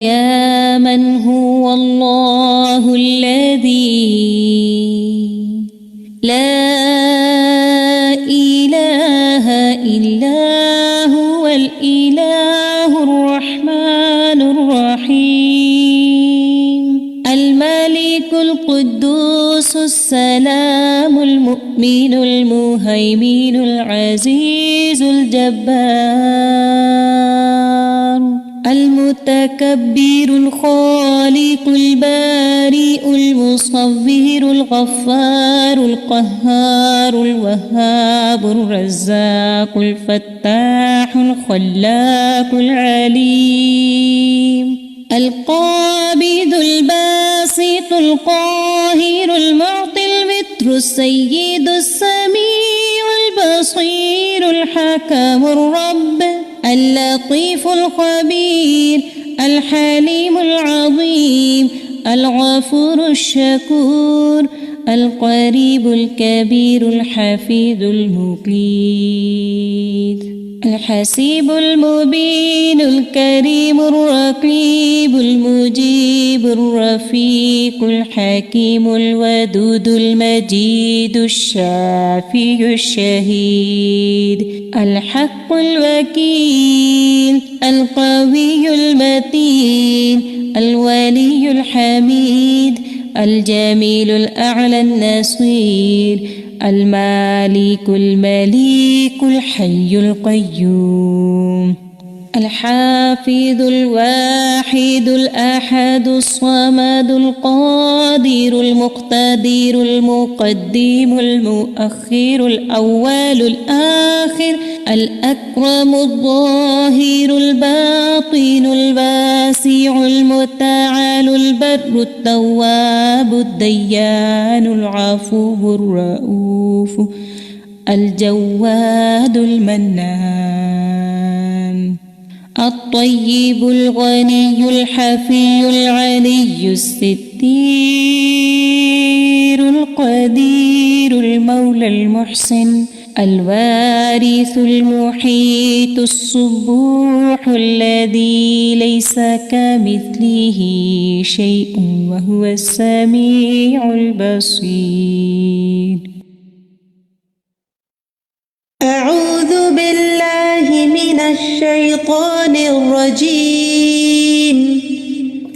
يا من هو الله الذي لا إله إلا هو الإله الرحمن الرحيم الملك القدوس السلام المؤمن المهيمن العزيز الجبار المتكبر الخالق البارئ المصور الغفار القهار الوهاب الرزاق الفتاح الخلاق العليم القابض الباسط القاهر المعطي المتر السيد السميع البصير الحكم الرب اللطيف الخبير الحليم العظيم الغفور الشكور القريب الكبير الحفيظ المقيت الحسيب المبين الكريم الرقيب المجيب الرفيق الحكيم الودود المجيد الشافي الشهيد الحق الوكيل القوي المتين الولي الحميد الجميل الأعلى النصير المالك المليك الحي القيوم الحافظ الواحد الأحد الصمد القادر المقتدر المقدم المؤخر الأول الآخر الأكرم الظاهر الباطن الواسع المتعال البر التواب الديان العفو الرؤوف الجواد المنان الطيب الغني الحفي العلي الستير القدير المولى المحسن الوارث المحيط الصبوح الذي ليس كمثله شيء وهو السميع البصير. أعوذ بالله من الشيطان الرجيم.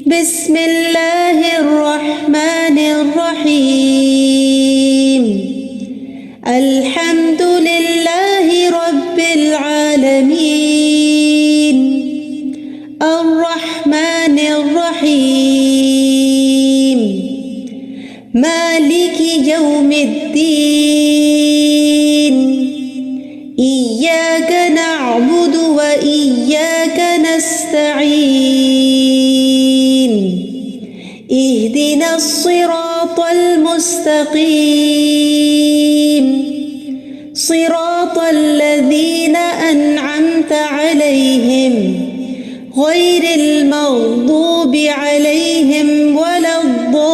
بسم الله الرحمن الرحيم. الحمد لله رب العالمين الرحمن الرحيم مالك يوم الدين إياك نعبد وإياك نستعين اهدنا الصراط المستقيم صراط الذين أنعمت عليهم غير المغضوب عليهم ولا الضالين.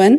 1,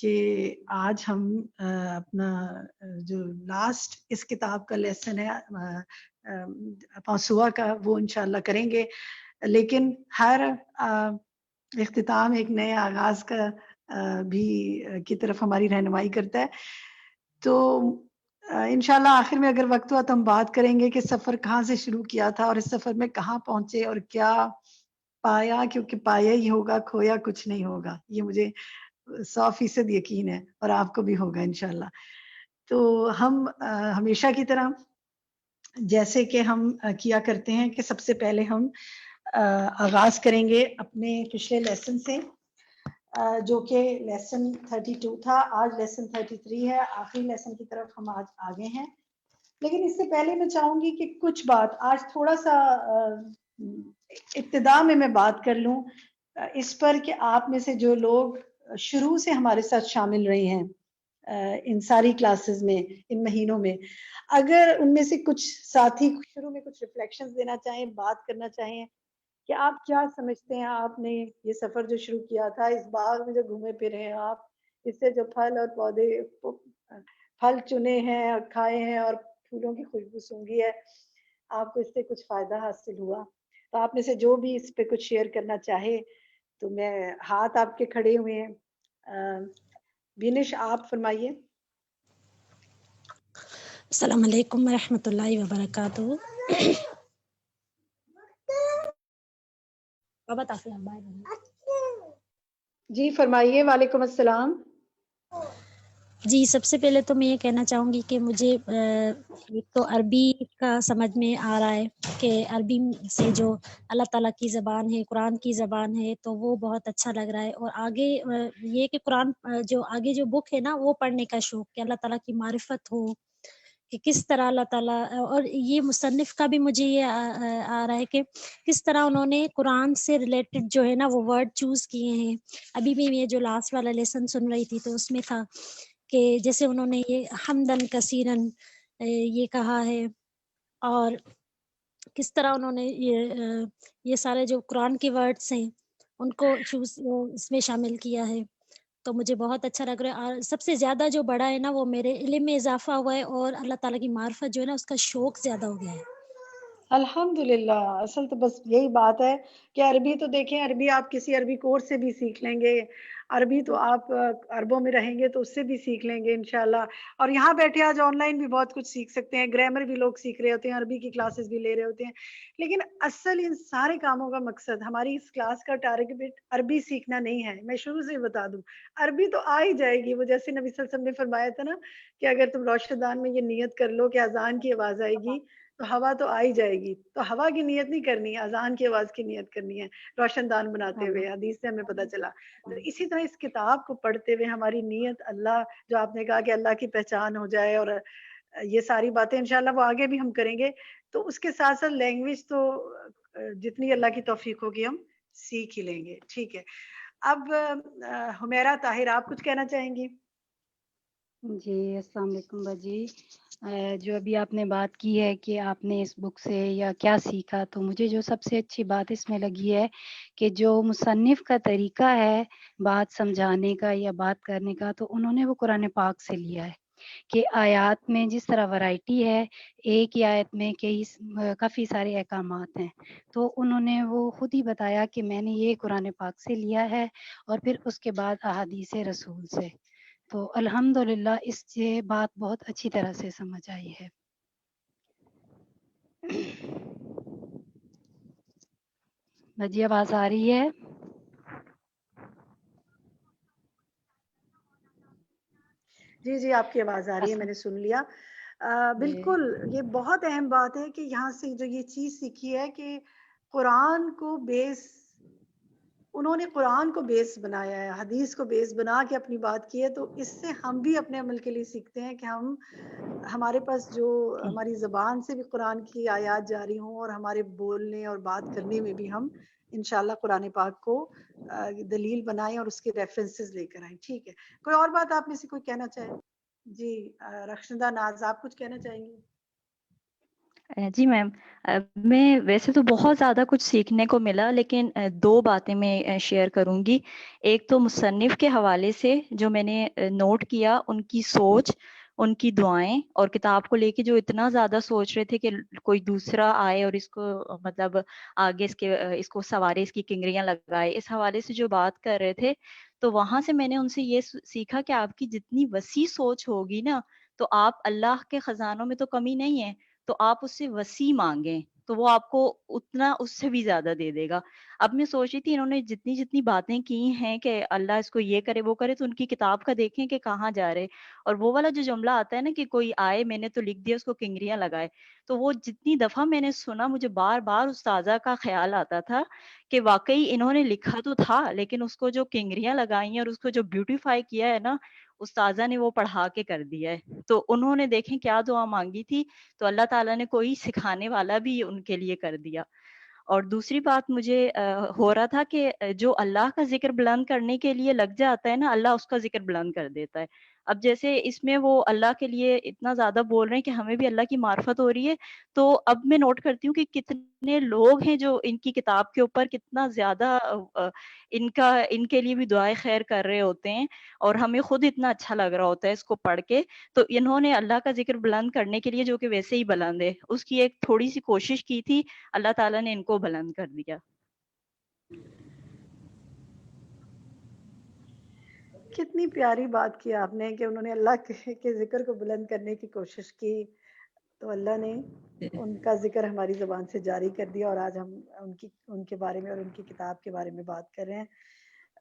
کہ آج ہم اپنا جو لاسٹ اس کتاب کا لیسن ہے پانسوا کا وہ انشاءاللہ کریں گے، لیکن ہر اختتام ایک نئے آغاز کا بھی کی طرف ہماری رہنمائی کرتا ہے. تو انشاءاللہ آخر میں اگر وقت ہوا تو ہم بات کریں گے کہ سفر کہاں سے شروع کیا تھا اور اس سفر میں کہاں پہنچے اور کیا پایا، کیونکہ پایا ہی ہوگا، کھویا کچھ نہیں ہوگا. یہ مجھے 100% یقین ہے اور آپ کو بھی ہوگا انشاءاللہ. تو ہم ہمیشہ کی طرح جیسے کہ ہم کیا کرتے ہیں کہ سب سے پہلے ہم آغاز کریں گے اپنے پچھلے لیسن سے، جو کہ لیسن 32 تھا. آج لیسن 33 ہے، آخری لیسن کی طرف ہم آج آگے ہیں. لیکن اس سے پہلے میں چاہوں گی کہ کچھ بات آج تھوڑا سا ابتدا میں بات کر لوں اس پر کہ آپ میں سے جو لوگ شروع سے ہمارے ساتھ شامل رہے ہیں ان ساری کلاسز میں، ان مہینوں میں، اگر ان میں سے کچھ ساتھی شروع میں کچھ ریفلیکشنز دینا چاہیں، بات کرنا چاہیں کہ آپ کیا سمجھتے ہیں، آپ نے یہ سفر جو شروع کیا تھا، اس باغ میں جو گھومے پھرے ہیں آپ، اس سے جو پھل اور پودے پھل چنے ہیں اور کھائے ہیں اور پھولوں کی خوشبو سونگھی ہے، آپ کو اس سے کچھ فائدہ حاصل ہوا؟ تو آپ میں سے جو بھی اس پہ کچھ شیئر کرنا چاہے تو میں، ہاتھ آپ کے کھڑے ہوئے ہیں. بینش آپ فرمائیے. السلام علیکم ورحمۃ اللہ وبرکاتہ. بابا تافی جی فرمائیے. وعلیکم السلام. جی، سب سے پہلے تو میں یہ کہنا چاہوں گی کہ مجھے ایک تو عربی کا سمجھ میں آ رہا ہے کہ عربی سے جو اللہ تعالیٰ کی زبان ہے، قرآن کی زبان ہے، تو وہ بہت اچھا لگ رہا ہے. اور آگے یہ کہ قرآن جو آگے جو بک ہے نا وہ پڑھنے کا شوق، کہ اللہ تعالیٰ کی معرفت ہو کہ کس طرح اللہ تعالیٰ، اور یہ مصنف کا بھی مجھے یہ آ رہا ہے کہ کس طرح انہوں نے قرآن سے ریلیٹڈ جو ہے نا وہ ورڈ چوز کیے ہیں. ابھی بھی میں جو لاسٹ والا لیسن سن رہی تھی تو اس میں تھا کہ جیسے انہوں نے یہ حمدن کثیرن یہ کہا ہے، اور کس طرح انہوں نے یہ سارے جو قرآن کے ورڈز ہیں ان کو چوز اس میں شامل کیا ہے. تو مجھے بہت اچھا لگ رہا ہے. اور سب سے زیادہ جو بڑا ہے نا وہ میرے علم میں اضافہ ہوا ہے، اور اللہ تعالیٰ کی معرفت جو ہے نا اس کا شوق زیادہ ہو گیا ہے. الحمدللہ. اصل تو بس یہی بات ہے کہ عربی تو دیکھیں، عربی آپ کسی عربی کورس سے بھی سیکھ لیں گے، عربی تو آپ عربوں میں رہیں گے تو اس سے بھی سیکھ لیں گے انشاءاللہ. اور یہاں بیٹھے آج آن لائن بھی بہت کچھ سیکھ سکتے ہیں، گرامر بھی لوگ سیکھ رہے ہوتے ہیں، عربی کی کلاسز بھی لے رہے ہوتے ہیں. لیکن اصل ان سارے کاموں کا مقصد، ہماری اس کلاس کا ٹارگٹ عربی سیکھنا نہیں ہے. میں شروع سے بتا دوں، عربی تو آ ہی جائے گی. وہ جیسے نبی صلی اللہ علیہ وسلم نے فرمایا تھا نا کہ اگر تم روشن دان میں یہ نیت کر لو کہ اذان کی آواز آئے گی تو ہوا تو آ ہی جائے گی. تو ہوا کی نیت نہیں کرنی ہے، اذان کی آواز کی نیت کرنی ہے روشن دان بناتے ہوئے. حدیث سے ہمیں پتہ چلا. تو اسی طرح اس کتاب کو پڑھتے ہوئے ہماری نیت اللہ، جو آپ نے کہا کہ اللہ کی پہچان ہو جائے، اور یہ ساری باتیں انشاءاللہ وہ آگے بھی ہم کریں گے. تو اس کے ساتھ ساتھ لینگویج تو جتنی اللہ کی توفیق ہوگی ہم سیکھ ہی لیں گے. ٹھیک ہے. اب حمیرہ طاہر آپ کچھ کہنا چاہیں گی؟ جی السلام علیکم باجی. جو ابھی آپ نے بات کی ہے کہ آپ نے اس بک سے یا کیا سیکھا، تو مجھے جو سب سے اچھی بات اس میں لگی ہے کہ جو مصنف کا طریقہ ہے بات سمجھانے کا یا بات کرنے کا، تو انہوں نے وہ قرآن پاک سے لیا ہے کہ آیات میں جس طرح ورائٹی ہے، ایک ہی آیت میں کافی سارے احکامات ہیں، تو انہوں نے وہ خود ہی بتایا کہ میں نے یہ قرآن پاک سے لیا ہے اور پھر اس کے بعد احادیث رسول سے. تو الحمدللہ اس سے بات بہت اچھی طرح سے سمجھ آئی ہے. باجی آواز آ رہی ہے؟ جی جی آپ کی آواز آ رہی ہے، میں نے سن لیا. بالکل یہ بہت اہم بات ہے کہ یہاں سے جو یہ چیز سیکھی ہے کہ قرآن کو بیس، انہوں نے قرآن کو بیس بنایا ہے، حدیث کو بیس بنا کے اپنی بات کی ہے. تو اس سے ہم بھی اپنے عمل کے لیے سیکھتے ہیں کہ ہمارے پاس جو ہماری زبان سے بھی قرآن کی آیات جاری ہوں، اور ہمارے بولنے اور بات کرنے میں بھی ہم انشاءاللہ قرآن پاک کو دلیل بنائیں اور اس کے ریفرنسز لے کر آئیں. ٹھیک ہے. کوئی اور بات آپ میں سے کوئی کہنا چاہے؟ جی رخشندہ ناز آپ کچھ کہنا چاہیں گی؟ جی میم، میں ویسے تو بہت زیادہ کچھ سیکھنے کو ملا، لیکن دو باتیں میں شیئر کروں گی. ایک تو مصنف کے حوالے سے جو میں نے نوٹ کیا، ان کی سوچ، ان کی دعائیں، اور کتاب کو لے کے جو اتنا زیادہ سوچ رہے تھے کہ کوئی دوسرا آئے اور اس کو مطلب آگے اس کو سوارے، اس کی کنگریاں لگائے، اس حوالے سے جو بات کر رہے تھے. تو وہاں سے میں نے ان سے یہ سیکھا کہ آپ کی جتنی وسیع سوچ ہوگی نا، تو آپ اللہ کے خزانوں میں تو کمی نہیں ہے، تو آپ اس سے وسیع مانگیں تو وہ آپ کو اتنا اس سے بھی زیادہ دے دے گا. اب میں سوچ رہی تھی انہوں نے جتنی باتیں کی ہیں کہ اللہ اس کو یہ کرے وہ کرے، تو ان کی کتاب کا دیکھیں کہ کہاں جا رہے. اور وہ والا جو جملہ آتا ہے نا کہ کوئی آئے، میں نے تو لکھ دیا، اس کو کنگریاں لگائے، تو وہ جتنی دفعہ میں نے سنا مجھے بار بار استاذہ کا خیال آتا تھا کہ واقعی انہوں نے لکھا تو تھا، لیکن اس کو جو کنگریاں لگائی ہیں اور اس کو جو بیوٹیفائی کیا ہے نا، استاذہ نے وہ پڑھا کے کر دیا ہے. تو انہوں نے دیکھیں کیا دعا مانگی تھی، تو اللہ تعالیٰ نے کوئی سکھانے والا بھی ان کے لیے کر دیا. اور دوسری بات مجھے ہو رہا تھا کہ جو اللہ کا ذکر بلند کرنے کے لیے لگ جاتا ہے نا، اللہ اس کا ذکر بلند کر دیتا ہے. اب جیسے اس میں وہ اللہ کے لیے اتنا زیادہ بول رہے ہیں کہ ہمیں بھی اللہ کی معرفت ہو رہی ہے. تو اب میں نوٹ کرتی ہوں کہ کتنے لوگ ہیں جو ان کی کتاب کے اوپر کتنا زیادہ ان کے لیے بھی دعائیں خیر کر رہے ہوتے ہیں، اور ہمیں خود اتنا اچھا لگ رہا ہوتا ہے اس کو پڑھ کے. تو انہوں نے اللہ کا ذکر بلند کرنے کے لیے، جو کہ ویسے ہی بلند ہے، اس کی ایک تھوڑی سی کوشش کی تھی، اللہ تعالیٰ نے ان کو بلند کر دیا. کتنی پیاری بات کی آپ نے کہ انہوں نے اللہ کے ذکر کو بلند کرنے کی کوشش کی، تو اللہ نے ان کا ذکر ہماری زبان سے جاری کر دیا، اور آج ہم ان کے بارے میں اور ان کی کتاب کے بارے میں بات کر رہے ہیں.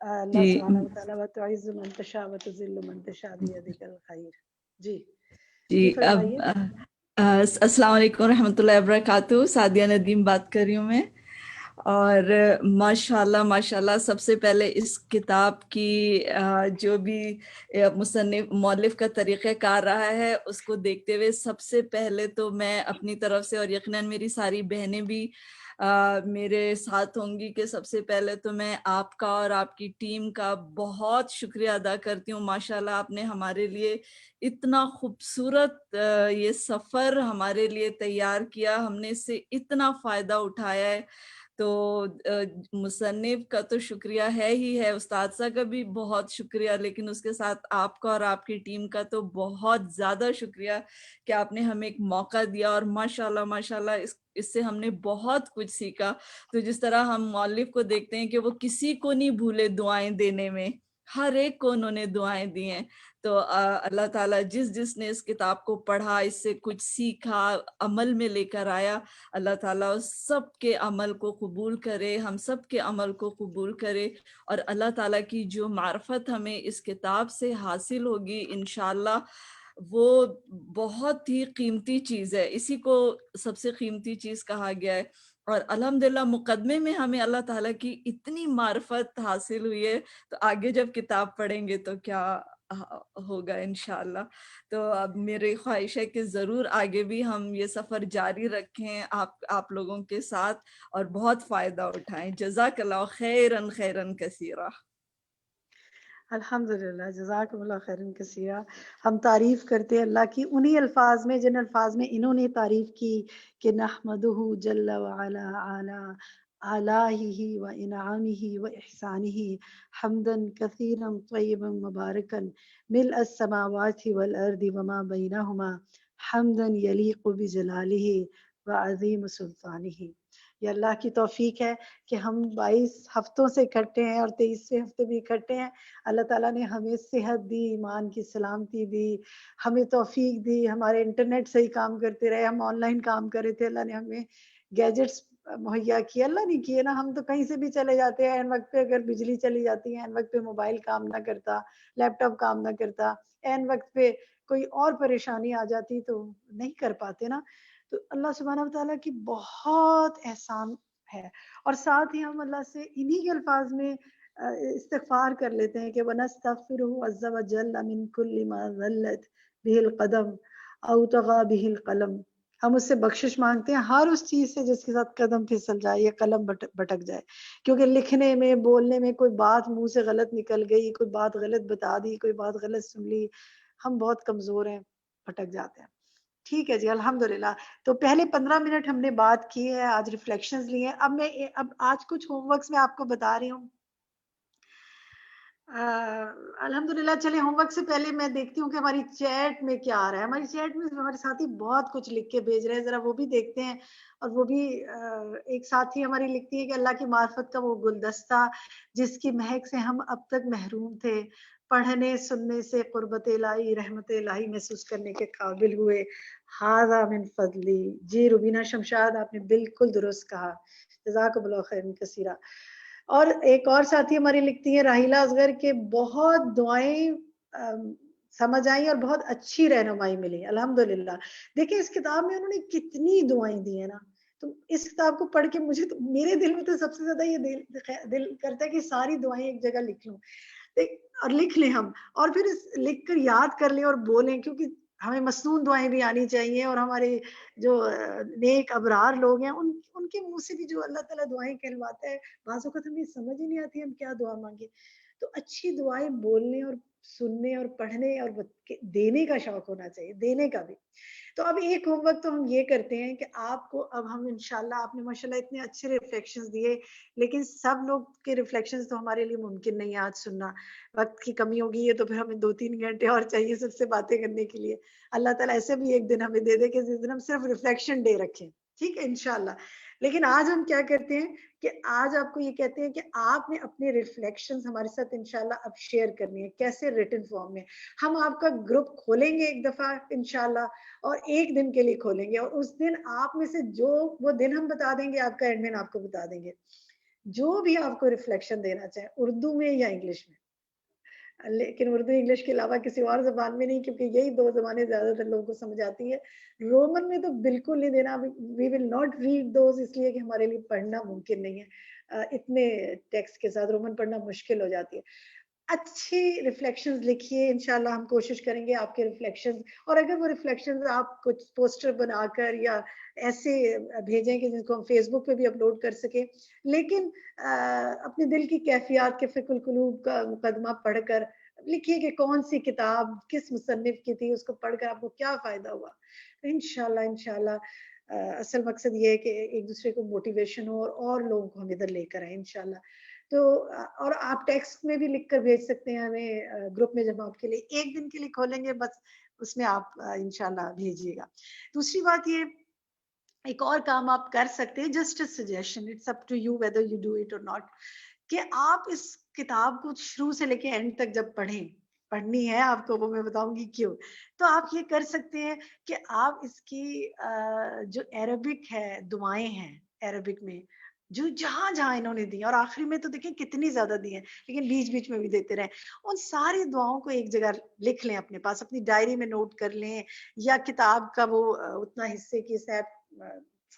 اللہ جی سبحانہ وتعالیٰ وَتُعِزُّ مَن تَشَاءُ وَتُذِلُّ مَن تَشَاءُ بِيَدِكَ الْخَيْرُ. جی جی اب فرمائیے. السلام علیکم ورحمۃ اللہ وبرکاتہ. سعدیہ ندیم بات کر رہی ہوں میں. اور ماشاءاللہ ماشاءاللہ، سب سے پہلے اس کتاب کی جو بھی مؤلف کا طریقہ کار رہا ہے، اس کو دیکھتے ہوئے سب سے پہلے تو میں اپنی طرف سے، اور یقیناً میری ساری بہنیں بھی میرے ساتھ ہوں گی، کہ سب سے پہلے تو میں آپ کا اور آپ کی ٹیم کا بہت شکریہ ادا کرتی ہوں. ماشاءاللہ آپ نے ہمارے لیے اتنا خوبصورت یہ سفر ہمارے لیے تیار کیا، ہم نے اس سے اتنا فائدہ اٹھایا ہے. تو مصنف کا تو شکریہ ہے ہی ہے، استاذہ کا بھی بہت شکریہ، لیکن اس کے ساتھ آپ کا اور آپ کی ٹیم کا تو بہت زیادہ شکریہ کہ آپ نے ہمیں ایک موقع دیا. اور ماشاءاللہ ماشاءاللہ اس سے ہم نے بہت کچھ سیکھا. تو جس طرح ہم مؤلف کو دیکھتے ہیں کہ وہ کسی کو نہیں بھولے دعائیں دینے میں، ہر ایک کو انہوں نے دعائیں دی ہیں. تو اللہ تعالیٰ جس نے اس کتاب کو پڑھا، اس سے کچھ سیکھا، عمل میں لے کر آیا، اللہ تعالیٰ سب کے عمل کو قبول کرے، ہم سب کے عمل کو قبول کرے. اور اللہ تعالیٰ کی جو معرفت ہمیں اس کتاب سے حاصل ہوگی انشاءاللہ، وہ بہت ہی قیمتی چیز ہے. اسی کو سب سے قیمتی چیز کہا گیا ہے. اور الحمدللہ مقدمے میں ہمیں اللہ تعالیٰ کی اتنی معرفت حاصل ہوئی ہے، تو آگے جب کتاب پڑھیں گے تو کیا ہوگا انشاءاللہ. تو اب میری خواہش ہے کہ ضرور آگے بھی ہم یہ سفر جاری رکھیں آپ لوگوں کے ساتھ، اور بہت فائدہ اٹھائیں. جزاک اللہ خیراً خیراً کثیرا. الحمدللہ، جزاکم اللہ خیرن کثیرہ. ہم تعریف کرتے ہیں اللہ کی انہی الفاظ میں جن الفاظ میں انہوں نے تعریف کی کہ نحمدہ جل وعلا علی آلائہ و انعامہ و احسانہ حمدا کثیرا طیبا مبارکا ملء السماوات والارض وما بینہما حمدا یلیق بجلالہ وعظیم سلطانہ. یہ اللہ کی توفیق ہے کہ ہم 22 ہفتوں سے اکٹھے ہیں اور 23ویں ہفتے بھی اکٹھے ہیں. اللہ تعالیٰ نے ہمیں صحت دی، ایمان کی سلامتی دی، ہمیں توفیق دی، ہمارے انٹرنیٹ سے ہی کام کرتے رہے، ہم آن لائن کام کر رہے تھے، اللہ نے ہمیں گیجٹس مہیا کیا. اللہ نہیں کیے نا، ہم تو کہیں سے بھی چلے جاتے ہیں، این وقت پہ اگر بجلی چلی جاتی ہے، این وقت پہ موبائل کام نہ کرتا، لیپ ٹاپ کام نہ کرتا، این وقت پہ کوئی اور پریشانی آ جاتی تو نہیں کر پاتے نا. تو اللہ سبحانہ وتعالیٰ کی بہت احسان ہے. اور ساتھ ہی ہم اللہ سے انہی کے الفاظ میں استغفار کر لیتے ہیں کہ وَنَسْتَغْفِرُهُ عَزَّ وَجَلَّ مِن كُلِّ مَا ذَلَّتْ بِهِ الْقَدَمْ أَوْ طَغَى بِهِ الْقَلَمْ. ہم اس سے بخشش مانگتے ہیں ہر اس چیز سے جس کے ساتھ قدم پھسل جائے یا قلم بھٹک جائے، کیونکہ لکھنے میں، بولنے میں کوئی بات منہ سے غلط نکل گئی، کوئی بات غلط بتا دی، کوئی بات غلط سن لی، ہم بہت کمزور ہیں، بھٹک جاتے ہیں. ٹھیک ہے جی الحمدللہ. تو پہلے 15 منٹ ہم نے بات کی ہے, آج ریفلیکشنز لیے ہیں. اب آج کچھ ہوم ورکس میں آپ کو بتا رہی ہوں. الحمدللہ. چلے ہوم ورک سے پہلے میں دیکھتی ہوں کہ ہماری چیٹ میں کیا آ رہا ہے. ہماری چیٹ میں ہمارے ساتھی بہت کچھ لکھ کے بھیج رہے ہیں, ذرا وہ بھی دیکھتے ہیں. اور وہ بھی ایک ساتھی ہماری لکھتی ہے کہ اللہ کی معرفت کا وہ گلدستہ جس کی مہک سے ہم اب تک محروم تھے, پڑھنے سننے سے قربت الہی رحمت الہی محسوس کرنے کے قابل ہوئے, ھذا من فضلی. جی روبینہ شمشاد آپ نے بالکل درست کہا, جزاک اللہ خیر کثیرہ. اور ایک اور ساتھی ہماری لکھتی ہیں راہیلہ اصغر کے بہت دعائیں سمجھ آئیں اور بہت اچھی رہنمائی ملی الحمدللہ. دیکھیں اس کتاب میں انہوں نے کتنی دعائیں دی ہیں نا, تو اس کتاب کو پڑھ کے مجھے تو میرے دل میں تو سب سے زیادہ یہ دل کرتا ہے کہ ساری دعائیں ایک جگہ لکھ لوں اور لکھ لیں ہم, اور پھر لکھ کر یاد کر لیں اور بولیں, کیونکہ ہمیں مسنون دعائیں بھی آنی چاہیے. اور ہمارے جو نیک ابرار لوگ ہیں ان کے منہ سے بھی جو اللہ تعالیٰ دعائیں کہلواتا ہے, بعض اوقات ہمیں سمجھ ہی نہیں آتی ہم کیا دعا مانگے. تو اچھی دعائیں بولنے اور سننے اور پڑھنے اور دینے کا شوق ہونا چاہیے, دینے کا بھی. تو اب ایک ہوم ورک تو ہم یہ کرتے ہیں کہ آپ کو اب ہم انشاءاللہ, آپ نے ماشاءاللہ اتنے اچھے ریفلیکشنز دیے, لیکن سب لوگ کے ریفلیکشنز تو ہمارے لیے ممکن نہیں آج سننا, وقت کی کمی ہوگی. یہ تو پھر ہمیں 2-3 گھنٹے اور چاہیے سب سے باتیں کرنے کے لیے. اللہ تعالیٰ ایسے بھی ایک دن ہمیں دے دے کہ جس دن ہم صرف ریفلیکشن ڈے رکھیں, ٹھیک ہے انشاءاللہ. لیکن آج ہم کیا کرتے ہیں کہ آج آپ کو یہ کہتے ہیں کہ آپ نے اپنے ریفلیکشنز ہمارے ساتھ انشاءاللہ اب شیئر کرنی ہے. کیسے؟ ریٹن فارم میں. ہم آپ کا گروپ کھولیں گے ایک دفعہ انشاءاللہ, اور ایک دن کے لیے کھولیں گے, اور اس دن آپ میں سے جو وہ دن ہم بتا دیں گے, آپ کا ایڈمن آپ کو بتا دیں گے, جو بھی آپ کو ریفلیکشن دینا چاہے اردو میں یا انگلش میں. لیکن اردو انگلش کے علاوہ کسی اور زبان میں نہیں, کیونکہ یہی 2 زبانیں زیادہ تر لوگوں کو سمجھ آتی ہے. رومن میں تو بالکل نہیں دینا. وی ول ناٹ ریڈ دوز, اس لیے کہ ہمارے لیے پڑھنا ممکن نہیں ہے. اتنے ٹیکسٹ کے ساتھ رومن پڑھنا مشکل ہو جاتی ہے. اچھی ریفلیکشنز لکھیے, انشاءاللہ ہم کوشش کریں گے آپ کے ریفلیکشنز, اور اگر وہ ریفلیکشنز آپ کچھ پوسٹر بنا کر یا ایسے بھیجیں کہ جن کو ہم فیس بک پہ بھی اپلوڈ کر سکیں, لیکن اپنے دل کی کیفیات کے فقہ القلوب کا مقدمہ پڑھ کر لکھیے کہ کون سی کتاب کس مصنف کی تھی, اس کو پڑھ کر آپ کو کیا فائدہ ہوا. انشاءاللہ اصل مقصد یہ ہے کہ ایک دوسرے کو موٹیویشن ہو اور لوگوں کو ہم ادھر لے کر آئیں انشاءاللہ. تو اور آپ ٹیکسٹ میں بھی لکھ کر بھیج سکتے ہیں ہمیں گروپ میں, جب آپ کے لیے ایک دن کے لیے کھولیں گے بس اس میں آپ انشاءاللہ بھیجیے گا. دوسری بات یہ, ایک اور کام آپ کر سکتے ہیں, just a suggestion, it's up to you whether you do it اور ناٹ, کہ آپ اس کتاب کو شروع سے لے کے اینڈ تک جب پڑھنی ہے آپ کو, وہ میں بتاؤں گی کیوں. تو آپ یہ کر سکتے ہیں کہ آپ اس کی جو عربک ہے دعائیں ہیں عربک میں, جو جہاں انہوں نے دی, اور آخری میں تو دیکھیں کتنی زیادہ دی ہیں, لیکن بیچ بیچ میں بھی دیتے رہے, ان ساری دعاؤں کو ایک جگہ لکھ لیں اپنے پاس, اپنی ڈائری میں نوٹ کر لیں, یا کتاب کا وہ اتنا حصے کی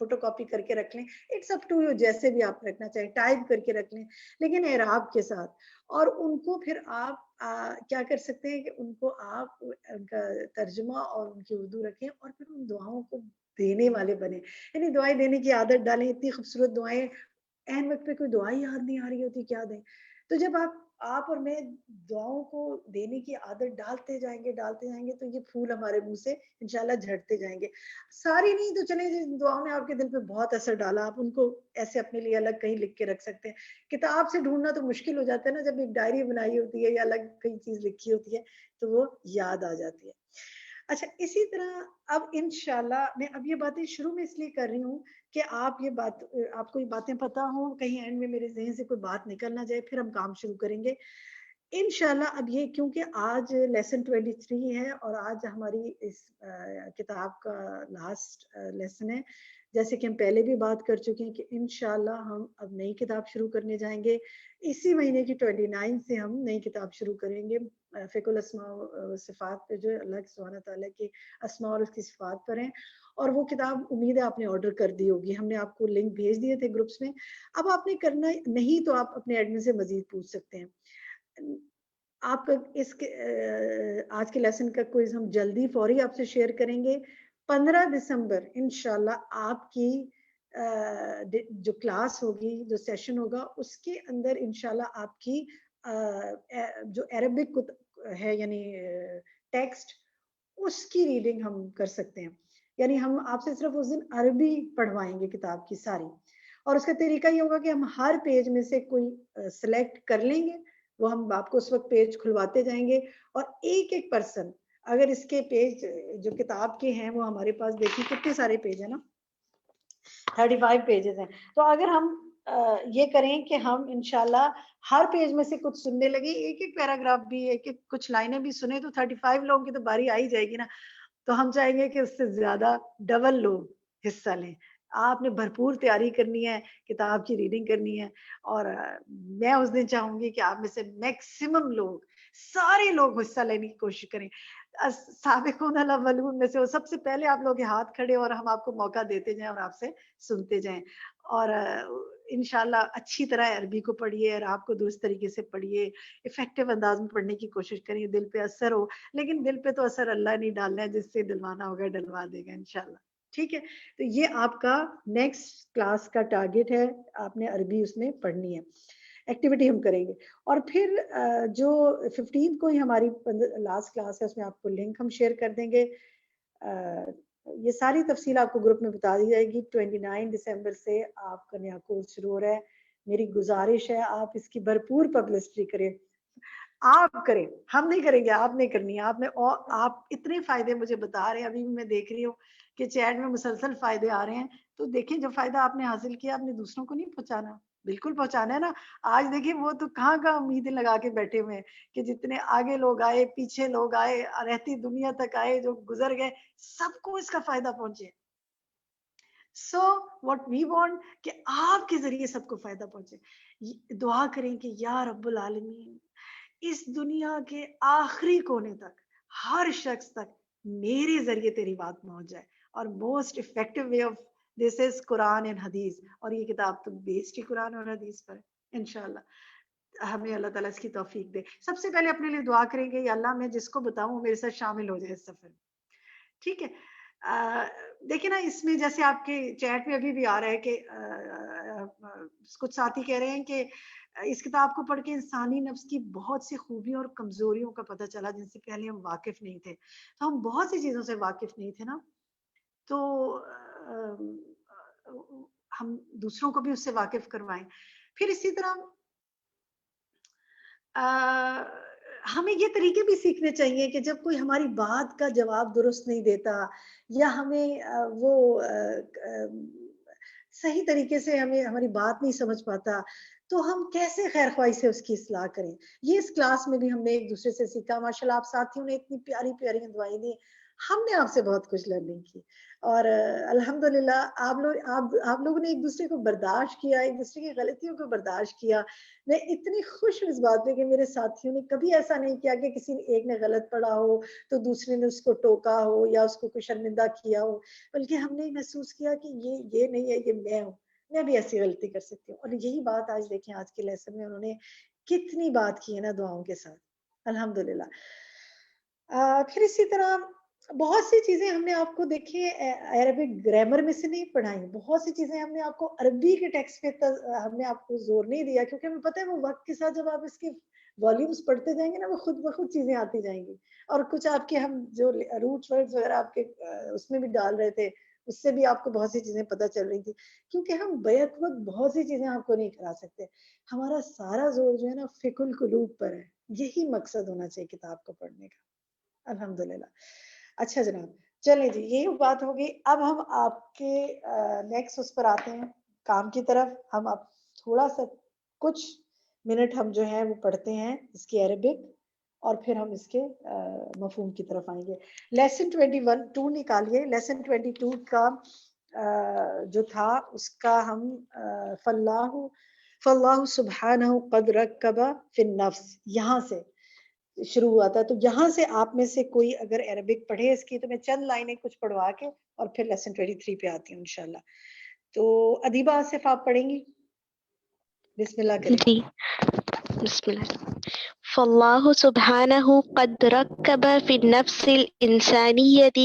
فوٹو کاپی کر کے رکھ لیں. اٹس اپ ٹو یو, جیسے بھی آپ رکھنا چاہیں, ٹائپ کر کے رکھ لیں, لیکن اعراب کے ساتھ. اور ان کو پھر آپ کیا کر سکتے ہیں کہ ان کو آپ ان کا ترجمہ اور ان کی اردو رکھیں, اور پھر ان دعاؤں کو دینے والے بنے, یعنی دعائیں دینے کی عادت ڈالیں. اتنی خوبصورت دعائیں, اہم وقت پہ کوئی دعائیں یاد نہیں آ رہی ہوتی, کیا دیں. تو جب آپ اور میں دعاؤں کو دینے کی عادت ڈالتے جائیں گے تو یہ پھول ہمارے منہ سے انشاءاللہ جھڑتے جائیں گے. ساری نہیں تو چلیں, جن دعاؤں نے آپ کے دل پہ بہت اثر ڈالا, آپ ان کو ایسے اپنے لیے الگ کہیں لکھ کے رکھ سکتے ہیں. کتاب سے ڈھونڈنا تو مشکل ہو جاتا ہے نا, جب ایک ڈائری بنائی ہوتی ہے یا الگ کئی چیز لکھی ہوتی ہے تو وہ یاد آ جاتی ہے. اچھا, اسی طرح اب انشاءاللہ میں اب یہ باتیں شروع میں اس لیے کر رہی ہوں کہ آپ کو یہ باتیں پتہ ہوں, کہیں اینڈ میں میرے ذہن سے کوئی بات نکل نہ جائے, پھر ہم کام شروع کریں گے انشاءاللہ. اب یہ کیونکہ آج لیسن 23 ہے اور آج ہماری اس کتاب کا لاسٹ لیسن ہے, جیسے کہ ہم پہلے بھی بات کر چکے ہیں کہ انشاءاللہ ہم اب نئی کتاب شروع کرنے جائیں گے. اسی مہینے کی 29 سے ہم نئی کتاب شروع کریں گے, فقہ الاسماء و صفات پہ, جو اللہ سبحانہ تعالیٰ کے اسماء اور اس کی صفات پر ہیں. اور وہ کتاب امید ہے آپ نے آرڈر کر دی ہوگی, ہم نے آپ کو لنک بھیج دیے تھے گروپس میں. اب آپ نے کرنا نہیں تو آپ اپنے ایڈمن سے مزید پوچھ سکتے ہیں. آپ کا آج کے لیسن کا کوئز ہم جلدی فوری آپ سے شیئر کریں گے. 15 دسمبر انشاءاللہ آپ کی جو کلاس ہوگی, جو سیشن ہوگا, اس کے اندر انشاءاللہ آپ کی جو عربک ہے یعنی ٹیکسٹ, اس کی ریڈنگ ہم کر سکتے ہیں. یعنی ہم آپ سے صرف اس دن عربی پڑھوائیں گے کتاب کی ساری، اور اس کا طریقہ یہ ہوگا کہ ہم ہر پیج میں سے کوئی سلیکٹ کر لیں گے، وہ ہم آپ کو اس وقت پیج کھلواتے جائیں گے، اور ایک ایک پرسن اگر اس کے پیج جو کتاب کے ہیں وہ ہمارے پاس دیکھیں کتنے سارے پیج ہیں نا، 35 پیجز ہیں، تو اگر ہم یہ کریں کہ ہم انشاءاللہ ہر پیج میں سے کچھ سننے لگے، ایک ایک پیراگراف بھی، ایک ایک کچھ لائنیں بھی سنیں، تو 35 لوگوں کی تو باری آ ہی جائے گی نا. تو ہم چاہیں گے کہ اس سے زیادہ ڈبل لوگ حصہ لیں. آپ نے بھرپور تیاری کرنی ہے، کتاب کی ریڈنگ کرنی ہے، اور میں اس دن چاہوں گی کہ آپ میں سے میکسیمم لوگ، سارے لوگ حصہ لینے کی کوشش کریں. سابقون الاولون میں سے وہ سب سے پہلے آپ لوگ ہاتھ کھڑے، اور ہم آپ کو موقع دیتے جائیں اور آپ سے سنتے جائیں. اور انشاءاللہ اچھی طرح عربی کو پڑھیے، اور آپ کو درست طریقے سے پڑھیے، افیکٹو انداز میں پڑھنے کی کوشش کریں، دل پہ اثر ہو. لیکن دل پہ تو اثر اللہ نہیں ڈالنا ہے، جس سے دلوانا ہوگا ڈلوا دے گا انشاءاللہ. ٹھیک ہے، تو یہ آپ کا نیکسٹ کلاس کا ٹارگٹ ہے، آپ نے عربی اس میں پڑھنی ہے. ایکٹیویٹی ہم کریں گے، اور پھر جو 15 کو ہی ہماری لاسٹ کلاس ہے، اس میں آپ کو لنک ہم شیئر کر دیں گے. یہ ساری تفصیل آپ کو گروپ میں بتا دی جائے گی. 29 دسمبر سے آپ کا نیا کورس شروع ہو رہا ہے. میری گزارش ہے آپ اس کی بھرپور پبلسٹی کریں. آپ کریں، ہم نہیں کریں گے، آپ نے کرنی ہے. آپ اتنے فائدے مجھے بتا رہے ہیں، ابھی بھی میں دیکھ رہی ہوں کہ چیٹ میں مسلسل فائدے آ رہے ہیں. تو دیکھیں، جو فائدہ آپ نے حاصل کیا آپ نے دوسروں کو نہیں پہنچانا، بالکل پہنچانا ہے نا. آج دیکھیں وہ تو کہاں امیدیں لگا کے بیٹھے ہوئے ہیں کہ جتنے آگے لوگ آئے، پیچھے لوگ آئے، رہتی دنیا تک آئے، جو گزر گئے، سب کو اس کا فائدہ پہنچے. سو واٹ وی وانٹ کہ آپ کے ذریعے سب کو فائدہ پہنچے. دعا کریں کہ یا رب العالمین اس دنیا کے آخری کونے تک ہر شخص تک میرے ذریعے تیری بات پہنچ جائے. اور most effective way of this is Quran and حدیث، اور یہ کتاب تو بیسڈ ہی قرآن اور حدیث پر ہے. انشاءاللہ ہمیں اللہ تعالیٰ اس کی توفیق دے. سب سے پہلے اپنے لیے دعا کریں گے، یا اللہ میں جس کو بتاؤں میرے ساتھ شامل ہو جائے اس سفر. ٹھیک ہے، دیکھیں نا، اس میں جیسے آپ کے چیٹ میں ابھی بھی آ رہا ہے کہ کچھ ساتھی کہہ رہے ہیں کہ اس کتاب کو پڑھ کے انسانی نفس کی بہت سی خوبیوں اور کمزوریوں کا پتہ چلا جن سے پہلے ہم واقف نہیں تھے. تو ہم بہت سی چیزوں سے واقف نہیں تھے نا، تو ہم دوسروں کو بھی اس سے واقف کروائیں. پھر اسی طرح ہمیں یہ طریقے بھی سیکھنے چاہیے کہ جب کوئی ہماری بات کا جواب درست نہیں دیتا، یا ہمیں وہ صحیح طریقے سے ہمیں ہماری بات نہیں سمجھ پاتا، تو ہم کیسے خیر خواہی سے اس کی اصلاح کریں. یہ اس کلاس میں بھی ہم نے ایک دوسرے سے سیکھا. ماشاءاللہ آپ ساتھیوں نے اتنی پیاری پیاری دعائیں دی، ہم نے آپ سے بہت کچھ لرننگ کی، اور الحمدللہ آپ لوگوں نے ایک دوسرے کو برداشت کیا، ایک دوسرے کی غلطیوں کو برداشت کیا. میں اتنی خوش ہوں اس بات پہ کہ میرے ساتھیوں نے کبھی ایسا نہیں کیا کہ کسی ایک نے غلط پڑھا ہو تو دوسرے نے اس کو ٹوکا ہو یا اس کو شرمندہ کیا ہو، بلکہ ہم نے محسوس کیا کہ یہ نہیں ہے، یہ میں ہوں، میں بھی ایسی غلطی کر سکتی ہوں. اور یہی بات آج دیکھیں آج کے لیسن میں انہوں نے کتنی بات کی ہے نا دعاؤں کے ساتھ، الحمدللہ. پھر اسی طرح بہت سی چیزیں ہم نے آپ کو دیکھیں عربک گرامر میں سے نہیں پڑھائیں. بہت سی چیزیں ہم نے آپ کو عربی کے ٹیکسٹ پہ ہم نے آپ کو زور نہیں دیا، کیونکہ ہمیں پتہ ہے وہ وقت کے ساتھ جب آپ اس کے والیومز پڑھتے جائیں گے نا، وہ خود بخود چیزیں آتی جائیں گی. اور کچھ آپ کے ہم جو روٹ ورڈز وغیرہ آپ کے اس میں بھی ڈال رہے تھے، اس سے بھی آپ کو بہت سی چیزیں پتہ چل رہی تھی. کیونکہ ہم بیک وقت بہت سی چیزیں آپ کو نہیں کرا سکتے. ہمارا سارا زور جو ہے نا فقہ القلوب پر ہے. یہی مقصد ہونا چاہیے کتاب کو پڑھنے کا، الحمدللہ. اچھا جناب، چلیں جی، یہی بات ہوگی. اب ہم آپ کے نیکسٹ اس پر آتے ہیں کام کی طرف. ہم اب تھوڑا سا کچھ منٹ ہم جو ہیں وہ پڑھتے ہیں اس کی عربک، اور پھر ہم اس کے مفہوم کی طرف آئیں گے. لیسن 21 نکالیے. لیسن 22 کا جو تھا اس کا ہم فاللہ سبحانہ قد رکب فی النفس یہاں سے شروع ہوا تھا. تو یہاں سے آپ میں سے کوئی اگر عربک پڑھے اس کی، تو میں چند لائنیں کچھ پڑھوا کے اور پھر لیسن 23 پہ آتی ہوں انشاءاللہ. تو ادیبہ آصف آپ پڑھیں گی؟ بسم اللہ کریں. جی بسم اللہ. فاللہ سبحانہ قد رکب فی النفس الانسانیۃ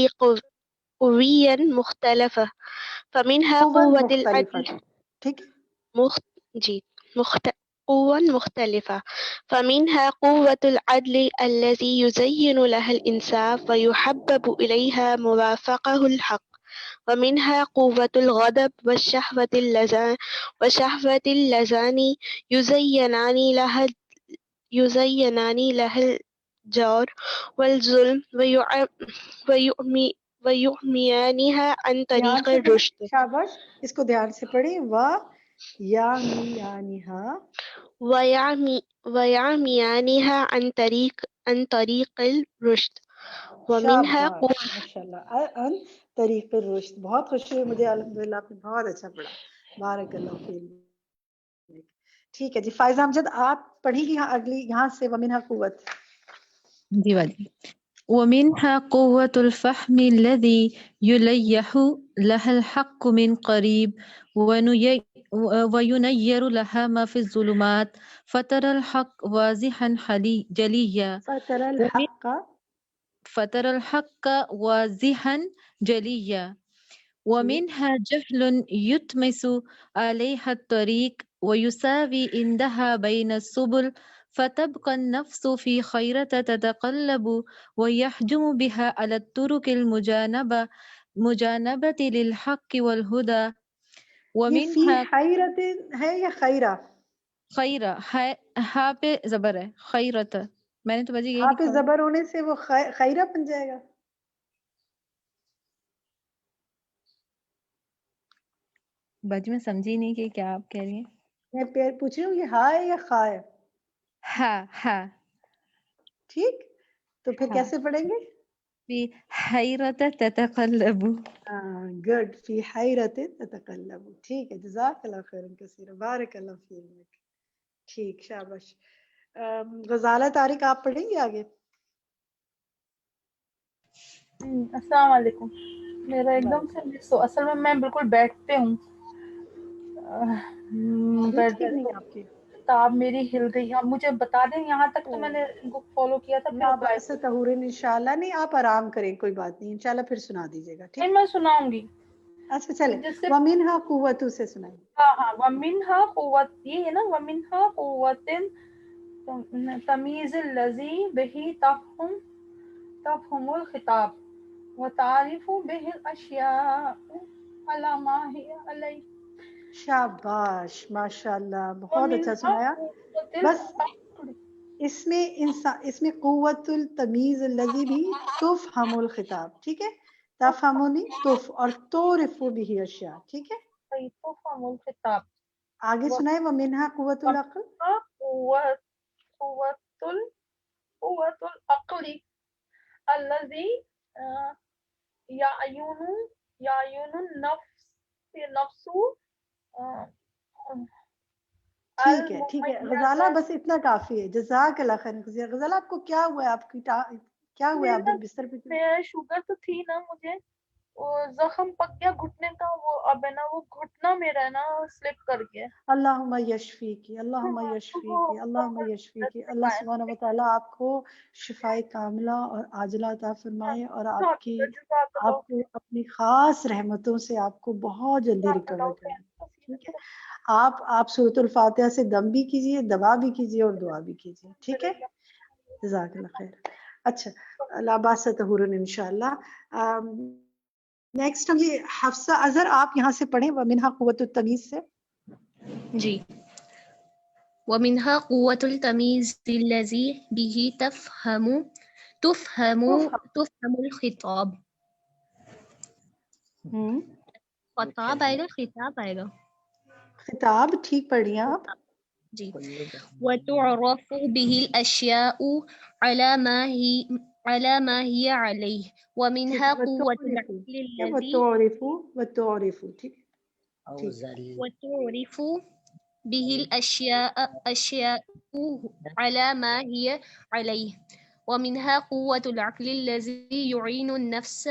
قویا مختلفہ فمنها قوة العدل ٹھیک قوة مختلفة فمنها قوة العدل الذي يزين لها الإنصاف ويحبب إليها مرافقه الحق ومنها قوة الغضب وشهوة اللذان يزينان لها الجور والظلم ويعميانها عن دھیان طريق سے پڑھیں، الرشد. شاباش، اس کو دھیان سے پڑھیں. ويعميانها عن طريق الرشد. ومنها شاباش ماشاء اللہ. ان طریق الرشد. بہت خوشی ہوئی مجھے، الحمدللہ آپ نے بہت اچھا پڑھا. بارک اللہ فیک. ٹھیک ہے جی، فائزہ امجد آپ پڑھیں گی اگلی یہاں سے. ومنها قوت. جی واجب. ومنها قوة الفهم الذي يليح لها الحق من قريب وينير لها ما في الظلمات فترى الحق واضحا جليا فترى الحق واضحا جليا ومنها جهل يتمس عليها الطريق ويساوي عندها بين السبل فتبقى النفس في خيرة تتقلب ويحجم بها على الطرق المجانبة للحق والهدى. یہ فی حیرت ہے یا خیرہ؟ خیرہ ہا پہ زبر ہے، خیرت. میں نے تو بجے یہی ہاں پہ لکھا. زبر ہونے سے وہ خیرہ بن جائے گا. باجی میں سمجھی نہیں کہ کیا آپ کہہ رہی ہیں. میں پوچھ رہی ہوں یہ ہا ہے یا خا ہے؟ ہا. ٹھیک، تو پھر کیسے پڑھیں گے؟ فی حیرت تتقلب. گڈ. فی حیرت تتقلب. ٹھیک ہے، جزاک اللہ خیر کثیرا، بارک اللہ فیک. ٹھیک، شاباش. غزالہ طارق آپ پڑھیں گے آگے؟ السلام علیکم. میرا ایک دم سے اصل میں بالکل بیٹھتے ہوں، کتاب میری ہل گئی. آپ مجھے بتا دیں، یہاں تک تو میں نے ان کو فالو کیا تھا. انشاءاللہ نہیں، آپ آرام کریں، کوئی بات نہیں، انشاءاللہ پھر سنا دیجیے گا. ٹھیک، میں سناؤں گی. اچھا چلے، وَمِنْهَا قُوَّةٌ سے سنائیں. ہاں وَمِنْهَا قُوَّةٌ، یہ ہے نا، وَمِنْهَا قُوَّةٌ تَمِيزُ الَّذِي بِهِ تَفْهَمُ الْخِطَابَ وَتَعْرِفُ بِهِ الْأَشْيَاءُ عَلَى مَا هِيَ عَلَيْهِ. شاباش ماشاءاللہ، بہت اچھا سنایا. بس اس میں قوت التمیز الذی بھی تفہم الخطاب. ٹھیک ہے، تفہمونی تف اور تعرف به اشیاء. ٹھیک ہے، تفہم الخطاب. آگے سنائے. ومنها قوت العقل. قوت العقل الذی یعین النفس. ٹھیک ہے ٹھیک ہے غزالہ، بس اتنا کافی ہے. جزاک اللہ خیر. غزالہ آپ کو کیا ہوا ہے؟ آپ کی کیا ہوا ہے؟ آپ بستر پہ شوگر تو تھی نا مجھے، زخم پک گیا گھٹنے کا، وہ اب ہے نا وہ گھٹنا میرا ہے نا سلپ کر گیا. اللہم یشفیکی، اللہم یشفیکی، اللہم یشفیکی. اللہ سبحانہ و تعالیٰ آپ کو شفائے کاملہ اور عاجلہ عطا فرمائے، اور آپ کو اپنی خاص رحمتوں سے آپ کو بہت جلدی ریکور کریں. ٹھیک ہے، آپ سورۃ الفاتحہ سے دم بھی کیجیے، دوا بھی کیجیے اور دعا بھی کیجیے. ٹھیک ہے، جزاک اللہ خیر. اچھا، لا باس طہور انشاءاللہ. نیکسٹ ہم یہ حفصہ اظہر آپ یہاں سے پڑھیں ومنہا قوت التمیز سے. جی. ومنها قوة التمييز الذي به تفهم الخطاب. خطاب آئے گا، خطاب آئے گا. خطاب ٹھیک پڑھیے آپ. جی. وتعرف به الأشياء على ما هي عليه. ومنها قوة العقل الذي وتعرف ٹھیک. وتعرف به الأشياء على ما هي عليه. ومنها قوة العقل الذي يعين نفس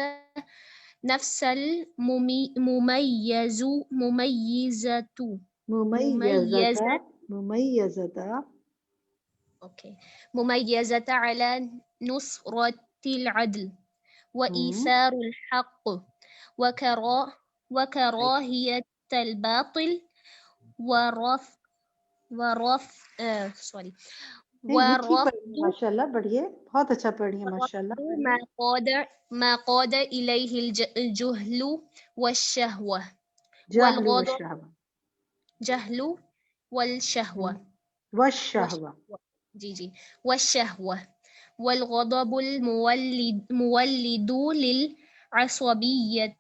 مميزة على نصرة العدل وإيثار الحق وكراهية الباطل یہ ٹھیک پڑھی ورد ہیں ماشاءاللہ, بڑھیے, بہت اچھا پڑھی ہیں ماشاءاللہ. ما قاد إليه الجهل والشهوة جہل و والغضب شہوہ. جهل والشهوة والشہوہ. جی والشهوة والغضب المولد للعصبية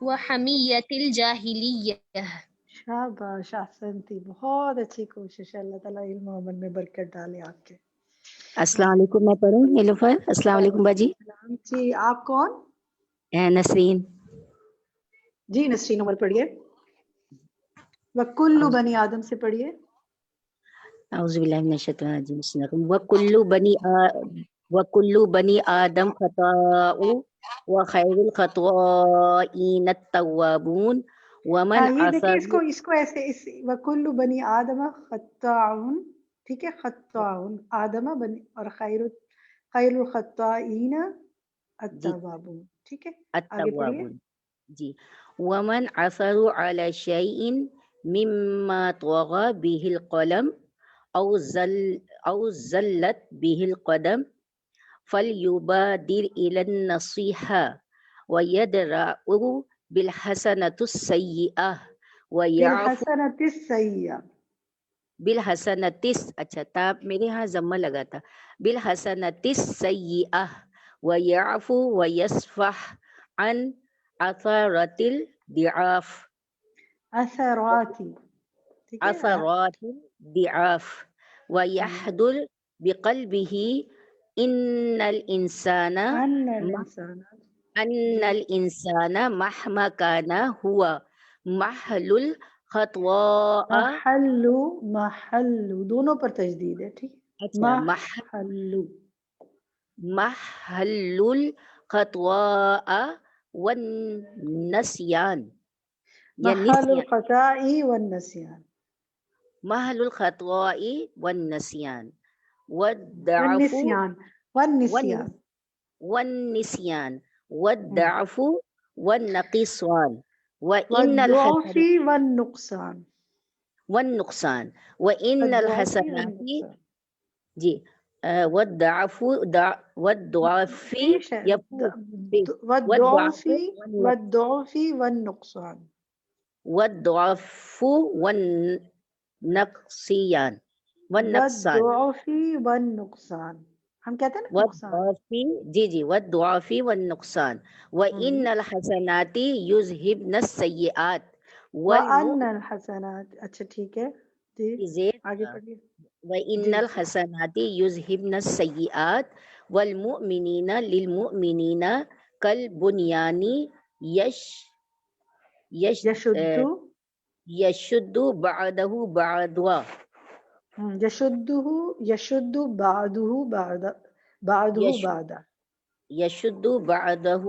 وحمية الجاهلية. شاباش, احسنتی, بہت اچھی کوشش ہے. اللہ تعالیٰ علم و عمل میں برکت ڈالے آپ کے. السلام علیکم. میں پڑھوں نیلوفر؟ السلام علیکم باجی. جی آپ کون؟ نسرین. جی نسرین عمر پڑھیے. وَكُلُّ بنی آدم سے پڑھیے. اعوذ باللہ من الشیطان الرجیم. بسم اللہ الرحمن الرحیم. وَكُلُّ بنی آدم خطاء وخیر الخطائین التوابون ومن یہ دیکھیں عصر. اس کو ایسے وَكُلُّ بنی آدم خطاء, ٹھیک ہے, خطاء آدم بنی اور خیر الخطائین التوابون, ٹھیک ہے, آگے پڑھیے. التوابون. جی. ومن عثر على شيء مما طغى به القلم أو زلت به القدم فليبادر إلى النصيحة ويدرأ بالحسنة السيئة ويعفو بالحسنۃ السیئہ. بالحسنۃ. اچھا تاب میرے ہاں ضمہ لگا تھا. بالحسنۃ السیئہ ويعفو ويصفح عن اثرات الضعاف. اثراتی, ٹھیک ہے, اثرات الضعاف ويحضر بقلبه ان الانسان مهما كان هو محل الخطواء. محلو دونوں پر تجدید ہے, ٹھیک. محل الخطواء والنسيان. محل الخطاء والنسيان. محل الخطواء والنسيان والنسيان والضعف والنقصان والضعف والنقصان وإن الحسنات. جی والضعف والنقصان. والضعف والنقصان. ہم کہتے ہیں نا والضعف. جی والضعف والنقصان. وإن الحسنات يذهبن السيئات. وَأَنَّ الْحَسَنَاتِ. اچھا ٹھیک ہے جی, آگے پڑھیے. وَإِنَّ الْحَسَنَاتِ يُذْهِبْنَ السَّيِّئَاتِ وَالْمُؤْمِنِينَ لِلْمُؤْمِنِينَ كَالْبُنْيَانِ يَشُدُّ بَعْضُهُ بَعْضًا. يشد بعضه بعضا. يشد بعضه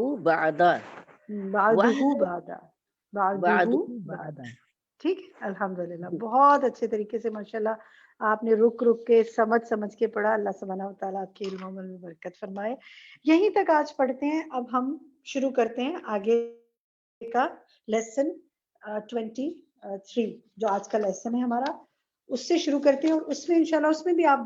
بعضا. ٹھیک ہے, الحمدللہ, بہت اچھے طریقے سے ماشاءاللہ آپ نے رک کے سمجھ کے پڑھا. اللہ سبحانہ و تعالیٰ آپ کے علم و عمل میں برکت فرمائے. یہیں تک آج پڑھتے ہیں. اب ہم شروع کرتے ہیں آگے کا لیسن 23 جو آج کا لیسن ہے ہمارا, اس سے شروع کرتے ہیں. اور اس میں انشاءاللہ اس میں بھی آپ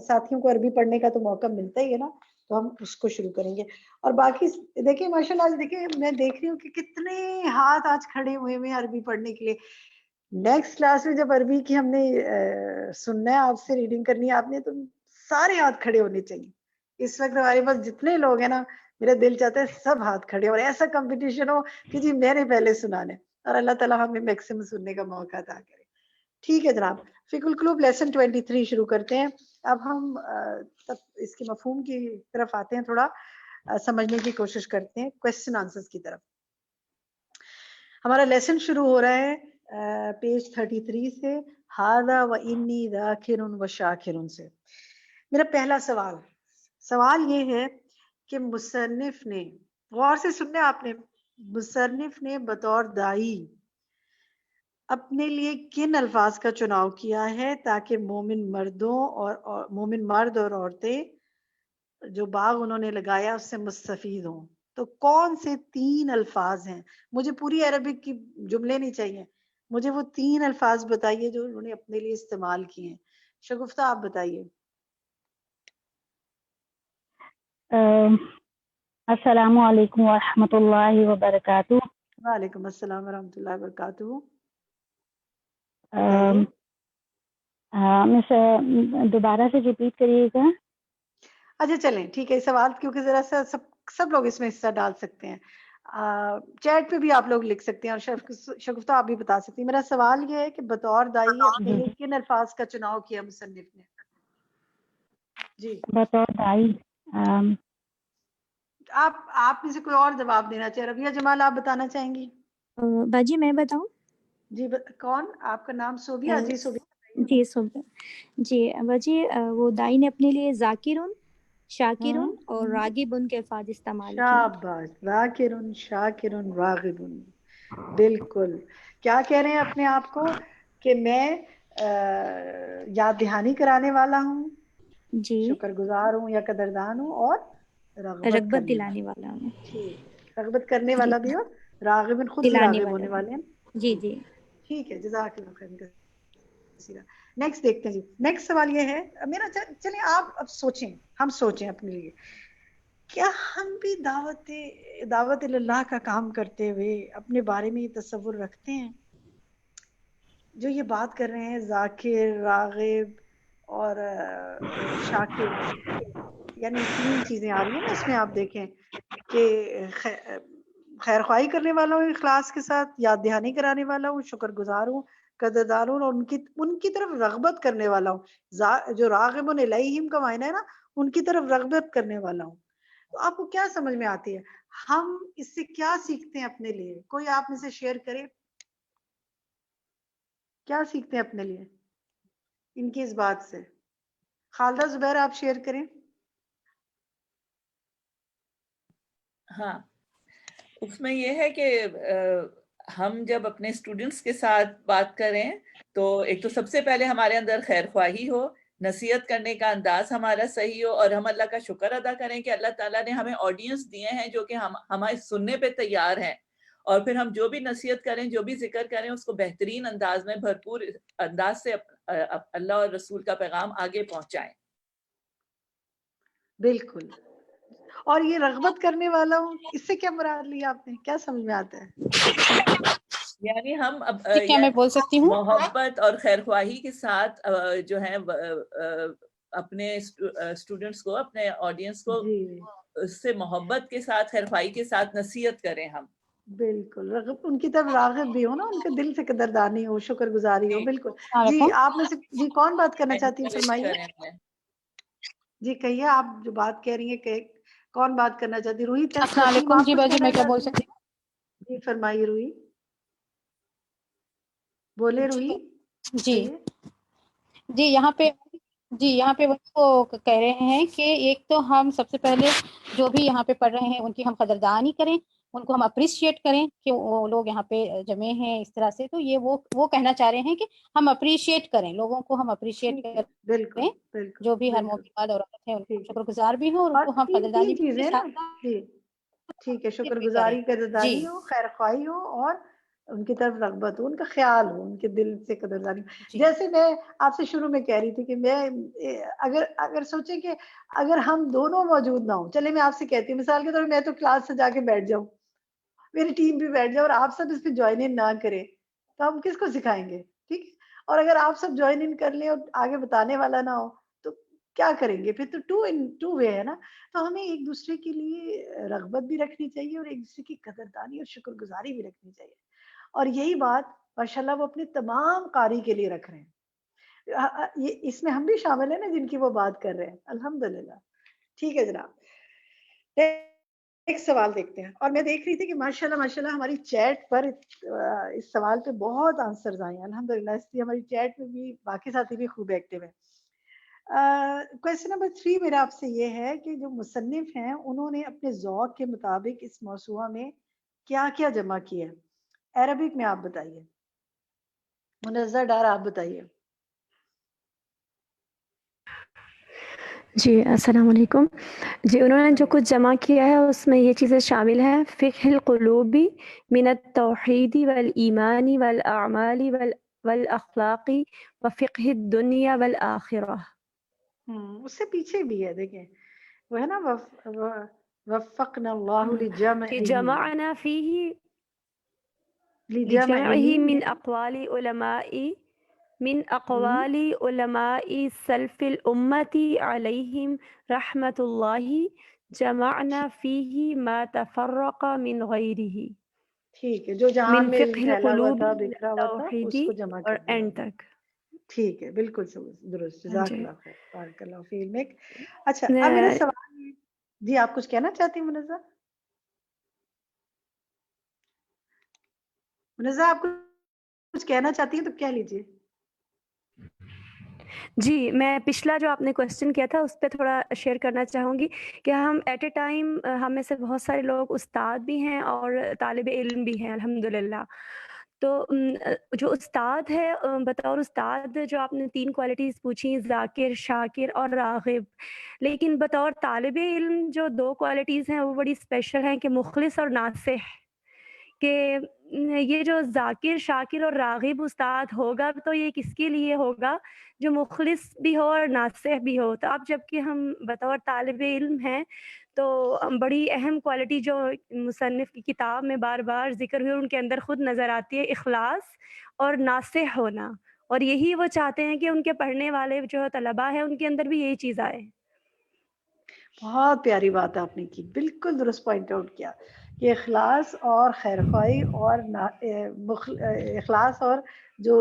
ساتھیوں کو عربی پڑھنے کا تو موقع ملتا ہی ہے نا, تو ہم اس کو شروع کریں گے. اور باقی دیکھیں ماشاءاللہ آج دیکھیں میں دیکھ رہی ہوں کہ کتنے ہاتھ آج کھڑے ہوئے ہیں عربی پڑھنے کے لیے. نیکسٹ کلاس میں جب عربی کی ہم نے سننا ہے آپ سے, ریڈنگ کرنی ہے آپ نے, تو سارے ہاتھ کھڑے ہونے چاہیے. اس وقت ہمارے پاس جتنے لوگ ہیں نا, میرا دل چاہتا ہے سب ہاتھ کھڑے, اور ایسا کمپٹیشن ہو کہ جی میں نے پہلے سنانے, اور اللہ تعالیٰ ہمیں میکسیمم سننے کا موقع عطا کرے. ٹھیک ہے جناب, فقہ القلوب لیسن 23 شروع کرتے ہیں. اب ہم اس کے مفہوم کی طرف آتے ہیں, تھوڑا سمجھنے کی کوشش کرتے ہیں, کوسچن آنسرز کی طرف. ہمارا لیسن شروع ہو رہا ہے پیج 33 سے, ہاذا و انی ذاکر و شاکر سے. میرا پہلا سوال یہ ہے کہ مصنف نے, غور سے سننا آپ نے, مصنف نے بطور دائی اپنے لیے کن الفاظ کا چناؤ کیا ہے تاکہ مومن مرد اور عورتیں جو باغ انہوں نے لگایا اس سے مستفید ہوں. تو کون سے 3 الفاظ ہیں؟ مجھے پوری عربک کی جملے نہیں چاہیے, مجھے وہ 3 الفاظ بتائیے جو انہوں نے اپنے لیے استعمال کیے ہیں. شگفتہ آپ بتائیے. السلام علیکم ورحمۃ اللہ وبرکاتہ. وعلیکم السلام ورحمۃ اللہ وبرکاتہ. دوبارہ سے ریپیٹ کریے گا. اچھا چلیں ٹھیک ہے. سوال کیونکہ ذرا سا سب لوگ اس میں حصہ ڈال سکتے ہیں. چیٹ پہ بھی آپ لوگ لکھ سکتے ہیں اور شگفتہ آپ بھی بتا سکتی ہیں. میرا سوال یہ ہے کہ بطور دائی اپنے لیے کن الفاظ کا چناؤ کیا مصنف نے؟ جی بطور دائی آپ میں سے کوئی اور جواب دینا چاہے. ربیہ جمال آپ بتانا چاہیں گی؟ باجی میں بتاؤں؟ جی کون آپ کا نام؟ صوبیہ. جی صوبیہ. جی جی باجی وہ دائی نے اپنے لیے ذاکرن، شاکرن اور راغبن کے الفاظ استعمال کیے. شاباش. ذاکرن شاکرن راغبن. بالکل. کیا کہہ رہے ہیں اپنے آپ کو کہ میں یاد دہانی کرانے والا ہوں، جی شکر گزار ہوں یا قدردان ہوں، اور رغبت دلانے والا ہوں. ٹھیک. رغبت کرنے والا بھی، اور راغبن خود بھی دلانے راغب والا ہونے والے ہیں. جی جی ٹھیک ہے. جزاک اللہ خیر. نیکسٹ دیکھتے ہیں جی. نیکسٹ سوال یہ ہے میرا. چلیں آپ اب سوچیں، ہم سوچیں اپنے لیے، کیا ہم بھی دعوت اللہ کا کام کرتے ہوئے اپنے بارے میں یہ تصور رکھتے ہیں؟ جو یہ بات کر رہے ہیں ذاکر، راغب اور شاکر، یعنی 3 چیزیں آ رہی ہیں نا اس میں. آپ دیکھیں کہ خیر خواہی کرنے والا ہوں اخلاص کے ساتھ، یاد دہانی کرانے والا ہوں، شکر گزار ہوں، قدردان ہوں، اور ان کی طرف رغبت کرنے والا ہوں. جو راغب الیہم کا معنی ہے نا، ان کی طرف رغبت کرنے والا ہوں. تو آپ کو کیا سمجھ میں آتی ہے؟ ہم اس سے کیا سیکھتے ہیں اپنے لیے؟ کوئی آپ میں سے شیئر کرے، کیا سیکھتے ہیں اپنے لیے ان کی اس بات سے؟ خالدہ زبیر آپ شیئر کریں. ہاں، اس میں یہ ہے کہ ہم جب اپنے اسٹوڈنٹس کے ساتھ بات کریں تو ایک تو سب سے پہلے ہمارے اندر خیر خواہی ہو، نصیحت کرنے کا انداز ہمارا صحیح ہو، اور ہم اللہ کا شکر ادا کریں کہ اللہ تعالیٰ نے ہمیں آڈینس دیے ہیں جو کہ ہمارے سننے پہ تیار ہیں، اور پھر ہم جو بھی نصیحت کریں، جو بھی ذکر کریں، اس کو بہترین انداز میں، بھرپور انداز سے اللہ اور رسول کا پیغام آگے پہنچائیں. بالکل. اور یہ رغبت کرنے والا ہوں، اس سے کیا مراد لیا آپ نے؟ کیا سمجھ میں آتا ہے؟ یعنی ہم کیا میں بول سکتی ہوں؟ محبت اور خیر خواہی کے ساتھ جو ہے اپنے اسٹوڈنٹس کو، اپنے آڈینس کو اس سے محبت کے ساتھ، خیر خواہی کے ساتھ نصیحت کریں ہم. بالکل. رغب ان کی طرف راغب بھی ہو نا، ان کے دل سے قدردانی ہو، شکر گزاری ہو. بالکل. جی آپ میں سے جی کون بات کرنا چاہتی ہیں؟ فرمائیے. جی کہیے، آپ جو بات کہہ رہی ہیں کہ کون بات کرنا چاہتی ہے؟ روحی السلام علیکم. جی باجی میں کیا بول سکتی ہوں؟ جی فرمائیے روحی. بولے روحی. جی جی یہاں پہ وہ کہہ رہے ہیں کہ ایک تو ہم سب سے پہلے جو بھی یہاں پہ پڑھ رہے ہیں ان کی ہم قدردانی کریں، ان کو ہم اپریشیٹ کریں کہ وہ لوگ یہاں پہ جمع ہیں اس طرح سے. تو یہ وہ کہنا چاہ رہے ہیں کہ ہم اپریشیٹ کریں، لوگوں کو ہم اپریشیٹ کریں، جو بھی ہر موقع پر عورت ہے ان کو شکر گزار بھی ہوں، اور ان کو ہم قدردانی بھی چیزیں نا. جی ٹھیک ہے. شکر گزاری، قدردانی ہو، خیر خواہی ہو، اور ان کی طرف رغبت ہو، ان کا خیال ہو، ان کے دل سے قدردانی. جیسے میں آپ سے شروع میں کہہ رہی تھی کہ میں اگر سوچیں کہ اگر ہم دونوں موجود نہ ہوں، چلے میں آپ سے کہتی ہوں مثال کے طور پر میں تو کلاس سے جا کے بیٹھ جاؤں، میری ٹیم بھی بیٹھ جائے اور آپ سب اس پہ جوائن ان نہ کریں، تو ہم کس کو سکھائیں گے؟ ٹھیک ہے. اور اگر آپ سب جوائن ان کر لیں اور آگے بتانے والا نہ ہو تو کیا کریں گے؟ پھر تو ٹو وے ہے نا. تو ہمیں ایک دوسرے کے لیے رغبت بھی رکھنی چاہیے اور ایک دوسرے کی قدردانی اور شکر گزاری بھی رکھنی چاہیے. اور یہی بات ماشاءاللہ وہ اپنے تمام قاری کے لیے رکھ رہے ہیں. اس میں ہم بھی شامل ہیں نا جن کی وہ بات کر رہے ہیں. الحمدللہ. ٹھیک ہے جناب. ایک سوال دیکھتے ہیں. اور میں دیکھ رہی تھی کہ ماشاءاللہ ہماری چیٹ پر اس سوال پہ بہت آنسرز آئے ہیں الحمدللہ. اس لیے ہماری چیٹ میں بھی باقی ساتھی بھی خوب ایکٹیو ہیں. کویسچن نمبر 3 میرا آپ سے یہ ہے کہ جو مصنف ہیں انہوں نے اپنے ذوق کے مطابق اس موضوع میں کیا کیا جمع کیا ہے؟ عربک میں آپ بتائیے. منظر ڈار آپ بتائیے. جی السلام علیکم. جی انہوں نے جو کچھ جمع کیا ہے اس میں یہ چیزیں شامل ہیں: فقہ القلوبی من التوحید والایمان والاعمال والاخلاق وفقہ الدنیا والآخرہ. اس سے پیچھے بھی ہے دیکھیں، وہ ہے نا وفقنا اللہ کہ لجمعہ جمعنا فیہ لجمعہ لجمعہ من اقوال علماء سلف الامت علیہم رحمت اللہ جمعنا فیہ ما تفرق من غیرہ. ٹھیک ہے، جو جہان من میں علم فقہ پھیلا ہوا القلوب تھا، من بکھرا ہوا تھا، التوحید اس کو جمع اور کر دیا. اینڈ تک. ٹھیک ہے، بالکل درست. جزاک جی. اللہ خیر، بارک اللہ فی علمک. اچھا اب میرا سوال ہے، جی آپ کچھ کہنا چاہتی ہیں منزہ آپ کچھ کہنا چاہتی ہیں تو کہہ لیجیے. جی میں پچھلا جو آپ نے کوشچن کیا تھا اس پہ تھوڑا شیئر کرنا چاہوں گی کہ ہم ایٹ اے ٹائم ہم میں سے بہت سارے لوگ استاد بھی ہیں اور طالب علم بھی ہیں الحمدللہ. تو جو استاد ہے، بطور استاد جو آپ نے 3 کوالٹیز پوچھی، ذاکر، شاکر اور راغب، لیکن بطور طالب علم جو 2 کوالٹیز ہیں وہ بڑی اسپیشل ہیں کہ مخلص اور ناصح. کہ یہ جو ذاکر، شاکر اور راغب استاد ہوگا تو یہ کس کے لیے ہوگا؟ جو مخلص بھی ہو اور ناصح بھی ہو. تو اب جب کہ ہم بطور طالب علم ہیں تو بڑی اہم کوالٹی جو مصنف کی کتاب میں بار بار ذکر ہوئی ان کے اندر خود نظر آتی ہے، اخلاص اور ناصح ہونا. اور یہی وہ چاہتے ہیں کہ ان کے پڑھنے والے جو طلباء ہیں ان کے اندر بھی یہی چیز آئے. بہت پیاری بات آپ نے کی، بالکل درست پوائنٹ آؤٹ کیا کہ اخلاص اور خیرخواہی اور اخلاص اور جو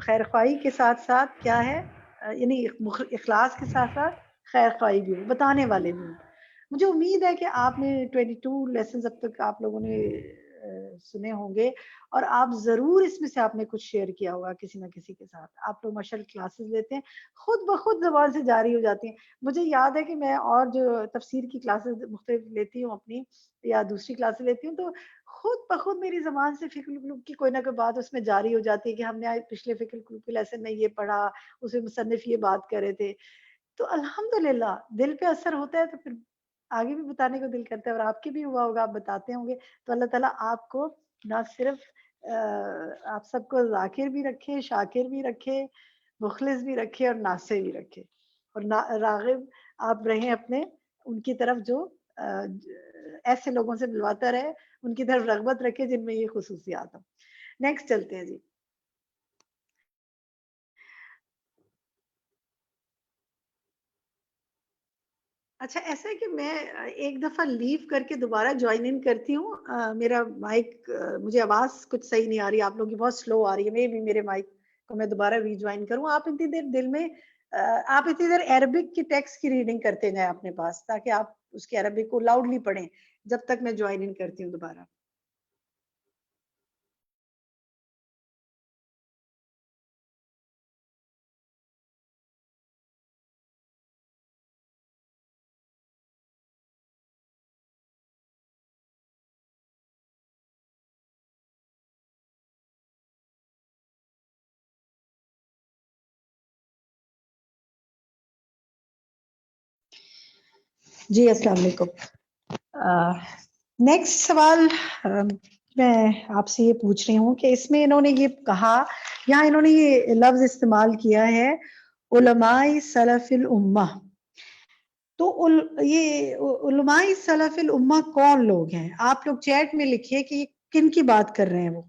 خیرخواہی کے ساتھ ساتھ کیا ہے، یعنی اخلاص کے ساتھ ساتھ خیرخواہی بھی ہو، بتانے والے بھی ہوں. مجھے امید ہے کہ آپ نے 22 لیسنز اب تک آپ لوگوں نے سنے ہوں گے اور آپ ضرور اس میں سے آپ نے کچھ شیئر کیا ہوگا کسی نہ کسی کے ساتھ. آپ لوگ ماشاءاللہ کلاسز لیتے ہیں، خود بخود زبان سے جاری ہو جاتی ہیں. مجھے یاد ہے کہ میں اور جو تفسیر کی کلاسز مختلف لیتی ہوں اپنی یا دوسری کلاسز لیتی ہوں تو خود بخود میری زبان سے فقہ القلوب کی کوئی نہ کوئی بات اس میں جاری ہو جاتی ہے کہ ہم نے پچھلے فقہ القلوب کے لیسن میں یہ پڑھا، اس میں مصنف یہ بات کر رہے تھے. تو الحمدللہ دل پہ اثر ہوتا ہے تو پھر آگے بھی بتانے کو دل کرتا ہے، اور آپ کے بھی ہوا ہوگا، آپ بتاتے ہوں گے. تو اللہ تعالیٰ آپ کو نہ صرف آپ سب کو ذاکر بھی رکھے، شاکر بھی رکھے، مخلص بھی رکھے اور ناصح بھی رکھے، اور راغب آپ رہیں اپنے ان کی طرف جو ایسے لوگوں سے ملواتا رہے، ان کی طرف رغبت رکھے جن میں یہ خصوصیات ہوں. نیکسٹ چلتے ہیں جی. اچھا ایسا ہے کہ میں ایک دفعہ لیو کر کے دوبارہ جوائن ان کرتی ہوں. میرا مائک، مجھے آواز کچھ صحیح نہیں آ رہی، آپ لوگوں کی بہت سلو آ رہی ہے. میں بھی میرے مائک کو میں دوبارہ ری جوائن کروں. آپ اتنی دیر دل میں آپ اتنی دیر عربک کی ٹیکسٹ کی ریڈنگ کرتے جائیں اپنے پاس، تاکہ آپ اس کے عربک کو لاؤڈلی پڑھیں جب تک میں جوائن ان کرتی ہوں دوبارہ. جی السلام علیکم. نیکسٹ سوال میں آپ سے یہ پوچھ رہی ہوں کہ اس میں انہوں نے یہ کہا، یہاں انہوں نے یہ لفظ استعمال کیا ہے علماء سلف الامہ. تو یہ علماء سلف الامہ کون لوگ ہیں؟ آپ لوگ چیٹ میں لکھیے کہ یہ کن کی بات کر رہے ہیں وہ.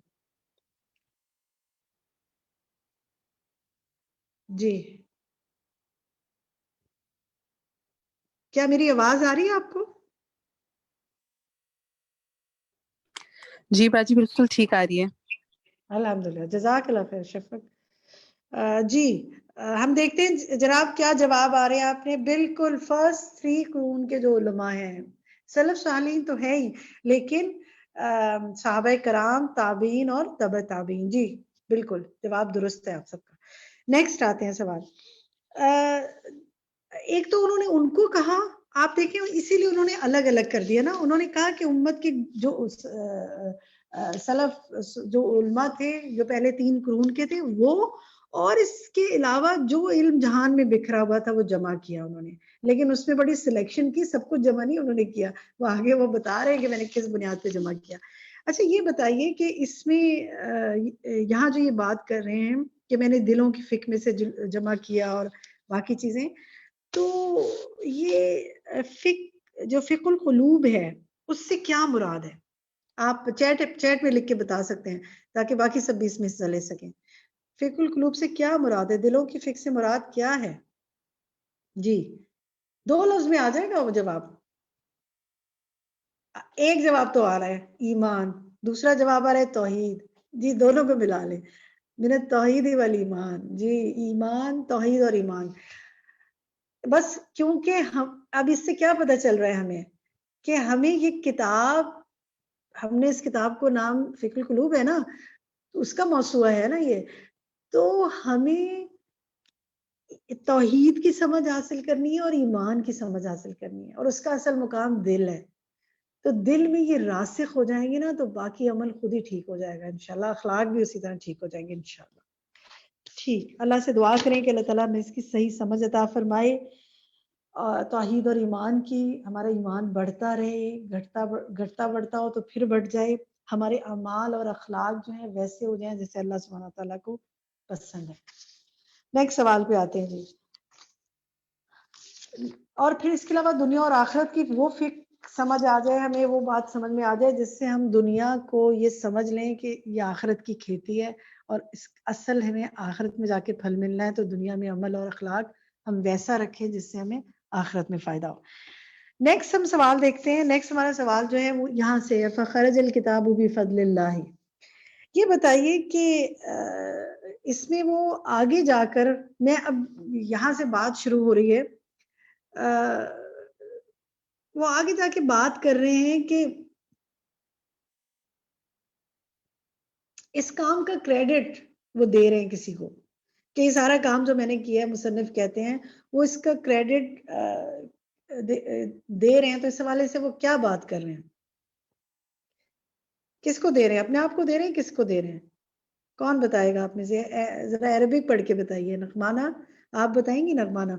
جی کیا میری آواز آ رہی ہے آپ کو؟ جی باجی بالکل ٹھیک آ رہی ہے. الحمدللہ، جزاک اللہ خیر شفق. جی ہم دیکھتے ہیں جناب کیا جواب آ رہے ہیں. آپ نے بالکل فرسٹ 3 قرون کے جو علماء ہیں، سلف صالحین تو ہے ہی، لیکن صحابہ کرام، تابعین اور تبع تابعین. جی بالکل جواب درست ہے آپ سب کا. نیکسٹ آتے ہیں سوال. ایک تو انہوں نے ان کو کہا، آپ دیکھیں اسی لیے انہوں نے الگ الگ کر دیا نا. انہوں نے کہا کہ امت کی جو سلف جو علماء تھے جو پہلے 3 قرون کے تھے وہ، اور اس کے علاوہ جو علم جہان میں بکھرا ہوا تھا وہ جمع کیا انہوں نے، لیکن اس میں بڑی سلیکشن کی، سب کچھ جمع نہیں انہوں نے کیا، وہ آگے وہ بتا رہے ہیں کہ میں نے کس بنیاد پہ جمع کیا۔ اچھا یہ بتائیے کہ اس میں یہاں جو یہ بات کر رہے ہیں کہ میں نے دلوں کی فکر میں سے جمع کیا اور باقی چیزیں، تو یہ جو فقہ القلوب ہے اس سے کیا مراد ہے؟ آپ چیٹ میں لکھ کے بتا سکتے ہیں تاکہ باقی سب بھی اس میں حصہ لے سکیں۔ فقہ القلوب سے کیا مراد ہے؟ دلوں کی فکر سے مراد کیا ہے؟ جی 2 لفظ میں آ جائے گا وہ جواب۔ ایک جواب تو آ رہا ہے ایمان، دوسرا جواب آ رہا ہے توحید۔ جی دونوں کو ملا لیں، من التوحید والایمان۔ جی ایمان، توحید اور ایمان۔ بس کیونکہ اب اس سے کیا پتہ چل رہا ہے ہمیں کہ ہمیں یہ کتاب، ہم نے اس کتاب کو نام فقہ القلوب ہے نا، اس کا موضوع ہے نا یہ، تو ہمیں توحید کی سمجھ حاصل کرنی ہے اور ایمان کی سمجھ حاصل کرنی ہے، اور اس کا اصل مقام دل ہے۔ تو دل میں یہ راسخ ہو جائیں گے نا تو باقی عمل خود ہی ٹھیک ہو جائے گا انشاءاللہ، اخلاق بھی اسی طرح ٹھیک ہو جائیں گے انشاءاللہ۔ ٹھیک، اللہ سے دعا کریں کہ اللہ تعالیٰ میں اس کی صحیح سمجھ عطا فرمائے، توحید اور ایمان کی، ہمارا ایمان بڑھتا رہے، گھٹتا بڑھتا ہو تو پھر بڑھ جائے، ہمارے اعمال اور اخلاق جو ہیں ویسے ہو جائیں جیسے اللہ سبحانہ تعالیٰ کو پسند ہے۔ نیکسٹ سوال پہ آتے ہیں جی۔ اور پھر اس کے علاوہ دنیا اور آخرت کی وہ فکر سمجھ آ جائے، ہمیں وہ بات سمجھ میں آ جائے جس سے ہم دنیا کو یہ سمجھ لیں کہ یہ آخرت کی کھیتی ہے، اور اصل ہمیں آخرت میں جا کے پھل ملنا ہے، تو دنیا میں عمل اور اخلاق ہم ویسا رکھیں جس سے ہمیں آخرت میں فائدہ ہو۔ نیکسٹ ہم سوال دیکھتے ہیں۔ نیکسٹ ہمارا سوال جو ہے وہ یہاں سے ہے، فخرج الکتاب بفضل اللہ۔ یہ بتائیے کہ اس میں وہ آگے جا کر، میں اب یہاں سے بات شروع ہو رہی ہے، وہ آگے جا کے بات کر رہے ہیں کہ اس کام کا کریڈٹ وہ دے رہے ہیں کسی کو، کہ یہ سارا کام جو میں نے کیا ہے، مصنف کہتے ہیں وہ اس کا کریڈٹ دے رہے ہیں، تو اس حوالے سے وہ کیا بات کر رہے ہیں؟ کس کو دے رہے ہیں؟ اپنے آپ کو دے رہے ہیں؟ کس کو دے رہے ہیں؟ کون بتائے گا آپ میں سے؟ ذرا عربک پڑھ کے بتائیے۔ نغمانہ آپ بتائیں گی؟ نغمانہ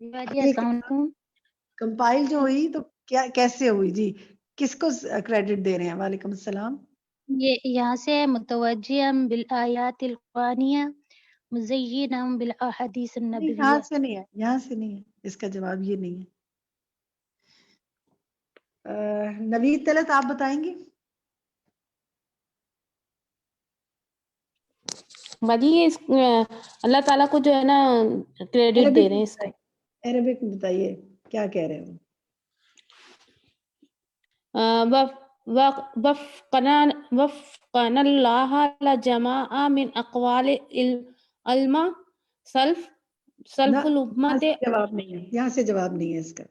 السلام علیکم۔ کمپائل جو ہوئی تو کیسے ہوئی؟ جی کس کو کریڈٹ دے رہے ہیں؟ وعلیکم السلام۔ یہ یہاں سے متوجہم بالآیات القرآنیہ مزینم بالاحادیث النبویہ۔ یہاں سے نہیں ہے، یہاں سے نہیں ہے، اس کا جواب یہ نہیں ہے۔ نوید طلعت آپ بتائیں گی؟ باجی اللہ تعالیٰ کو جو ہے نا کریڈٹ دے رہے ہیں اس کا۔ عربک میں بتائیے کیا کہہ رہے ہیں؟ وفقن اللہ لجماع من اقوال علم سلف الامت۔ جواب نہیں ہے، یہاں سے جواب نہیں ہے اس کا۔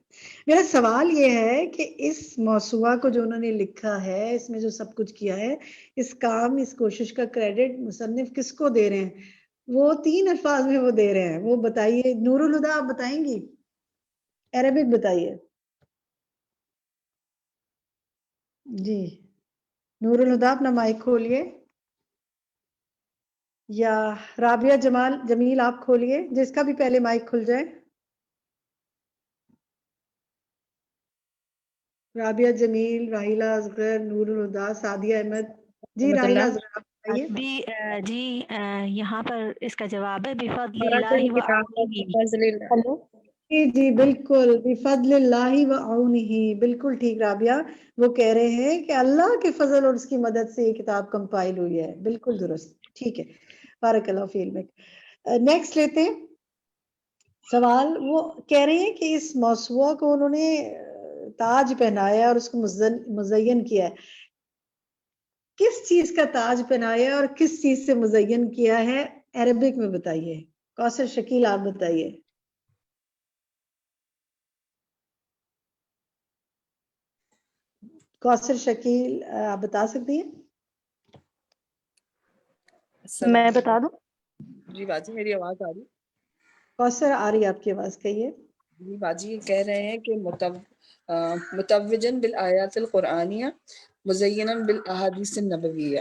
میرا سوال یہ ہے کہ اس موضوع کو جو انہوں نے لکھا ہے، اس میں جو سب کچھ کیا ہے، اس کام، اس کوشش کا کریڈٹ مصنف کس کو دے رہے ہیں؟ وہ 3 الفاظ میں وہ دے رہے ہیں، وہ بتائیے۔ نور الہدیٰ آپ بتائیں گی؟ عربک بتائیے جی۔ نور الہدیٰ اپنا مائک کھولیے، یا رابعہ جمیل آپ کھولیے، جس کا بھی پہلے مائک کھل جائے۔ رابعہ جمیل، راحیلہ اصغر، نور الہدیٰ، سعدیہ احمد۔ جی راحیلہ اصغر آپ بتائیے۔ جی یہاں پر اس کا جواب ہے بفضل اللہ و جی بالکل، بفضل اللہ و عونہ، بالکل ٹھیک رابعہ۔ وہ کہہ رہے ہیں کہ اللہ کے فضل اور اس کی مدد سے یہ کتاب کمپائل ہوئی ہے، بالکل درست، ٹھیک ہے، بارک اللہ فی علمک۔ نیکسٹ لیتے ہیں سوال۔ وہ کہہ رہے ہیں کہ اس موضوع کو انہوں نے تاج پہنایا اور اس کو مزین کیا ہے۔ کس چیز کا تاج پہنایا اور کس چیز سے مزین کیا ہے؟ عربک میں بتائیے۔ کوثر شکیل آپ بتائیے۔ کوثر شکیل آپ بتا سکتی ہیں؟ میں بتا دوں؟ جی باجی میری آواز آ رہی؟ کوثر آ رہی ہے آپ کی آواز، کہیے۔ جی باجی یہ کہہ رہے ہیں کہ متوجن بالآیات القرآنیہ مزینا بالاحادیث النبویہ۔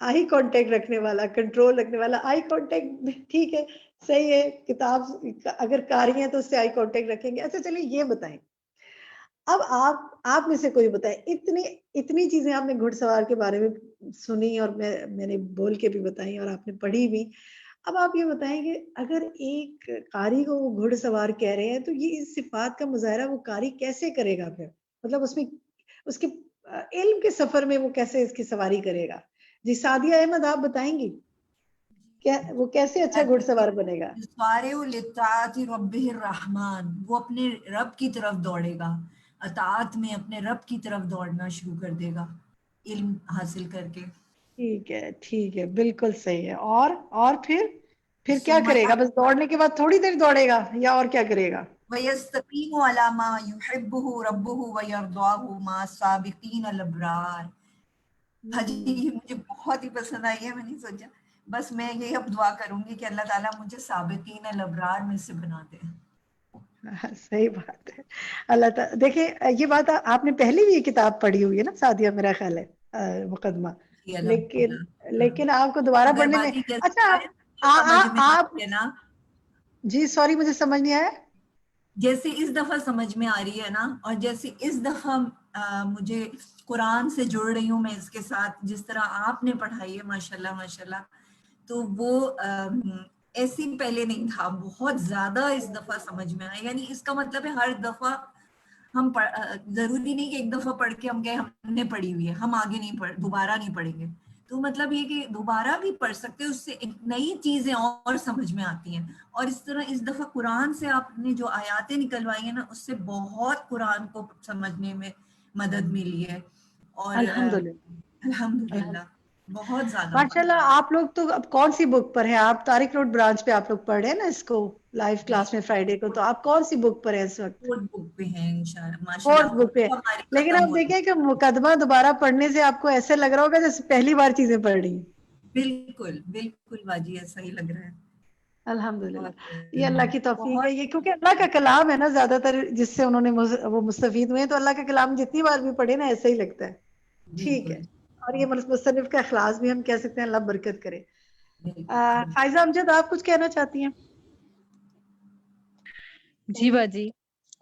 آئی کانٹیکٹ رکھنے والا, کنٹرول رکھنے والا. آئی کانٹیکٹ ٹھیک ہے, صحیح ہے, کتاب اگر قاری ہیں تو اس سے آئی کانٹیکٹ رکھیں گے. اچھا چلیے یہ بتائیں, اب آپ میں سے کوئی بتائے, اتنی چیزیں آپ نے گھڑ سوار کے بارے میں سنی اور میں نے بول کے بھی بتائی اور آپ نے پڑھی بھی. اب آپ یہ بتائیں کہ اگر ایک قاری کو وہ گھڑ سوار کہہ رہے ہیں تو یہ اس صفات کا مظاہرہ وہ قاری کیسے کرے گا پھر, مطلب اس میں اس کے علم کے سفر میں وہ کیسے اس کی سواری کرے گا؟ جی سعدیہ احمد آپ بتائیں گی کیا وہ کیسے اچھا گھڑ سوار بنے گا؟ یسارع لطاعت ربہ الرحمن, وہ اپنے رب کی طرف دوڑے گا, اطاعت میں اپنے رب کی طرف دوڑنا شروع کر دے گا علم حاصل کر کے. ٹھیک ہے بالکل صحیح ہے. اور پھر کیا کرے گا؟ بس دوڑنے کے بعد تھوڑی دیر دوڑے گا یا اور کیا کرے گا؟ وَيَسْتَقِيمُ عَلَى مَا يُحِبُّهُ رَبُّهُ وَيَرْضَاهُ مَعَ السَّابِقِينَ الْأَبْرَارِ. حجی یہ مجھے بہت ہی پسند آئی ہے, میں نہیں سوچا, بس میں یہ اب دعا کروں گی کہ اللہ تعالیٰ مجھے سابقین الابرار میں سے بنا دے. صحیح بات ہے. اللہ تعالیٰ دیکھیں یہ بات آپ نے پہلے بھی یہ کتاب پڑھی ہوئی ہے نا سعدیہ, میرا خیال ہے مقدمہ, لیکن آپ کو دوبارہ پڑھنے میں اچھا آپ جی سوری مجھے سمجھ نہیں آیا. جیسے اس دفعہ سمجھ میں آ رہی ہے نا, اور جیسے اس دفعہ مجھے قرآن سے جڑ رہی ہوں میں اس کے ساتھ, جس طرح آپ نے پڑھائی ہے ماشاءاللہ ماشاءاللہ, تو وہ ایسی پہلے نہیں تھا, بہت زیادہ اس دفعہ سمجھ میں آیا. یعنی اس کا مطلب ہے ہر دفعہ ہم ضروری نہیں کہ ایک دفعہ پڑھ کے ہم کہیں ہم نے پڑھی ہوئی ہے, ہم آگے نہیں دوبارہ نہیں پڑھیں گے. تو مطلب یہ کہ دوبارہ بھی پڑھ سکتے, اس سے نئی چیزیں اور سمجھ میں آتی ہیں. اور اس طرح اس دفعہ قرآن سے آپ نے جو آیاتیں نکلوائی ہیں نا, اس سے بہت قرآن کو سمجھنے میں مدد ملی ہے. اور الحمدللہ بہت زیادہ ماشاءاللہ. آپ لوگ تو اب کون سی بک پر ہیں؟ آپ طارق روڈ برانچ پہ آپ لوگ پڑھ رہے ہیں نا اس کو لائیو کلاس میں فرائیڈے کو, تو آپ کون سی بک پر ہیں اس وقت؟ فورتھ بک پہ ہیں انشاءاللہ فورتھ بک پہ. لیکن آپ دیکھیں کہ مقدمہ دوبارہ پڑھنے سے آپ کو ایسے لگ رہا ہوگا جیسے پہلی بار چیزیں پڑھ رہی ہیں. بالکل بالکل باجی ایسا ہی لگ رہا ہے. الحمدللہ یہ اللہ کی توفیق ہے, یہ کیونکہ اللہ کا کلام ہے نا زیادہ تر جس سے انہوں نے وہ مستفید ہوئے ہیں, تو اللہ کا کلام جتنی بار بھی پڑھے نا ایسا ہی لگتا ہے. ٹھیک ہے, اور یہ مصنف کا اخلاص بھی ہم کہہ سکتے ہیں, اللہ برکت کرے. فائزہ امجد آپ کچھ کہنا چاہتی ہیں؟ جی باجی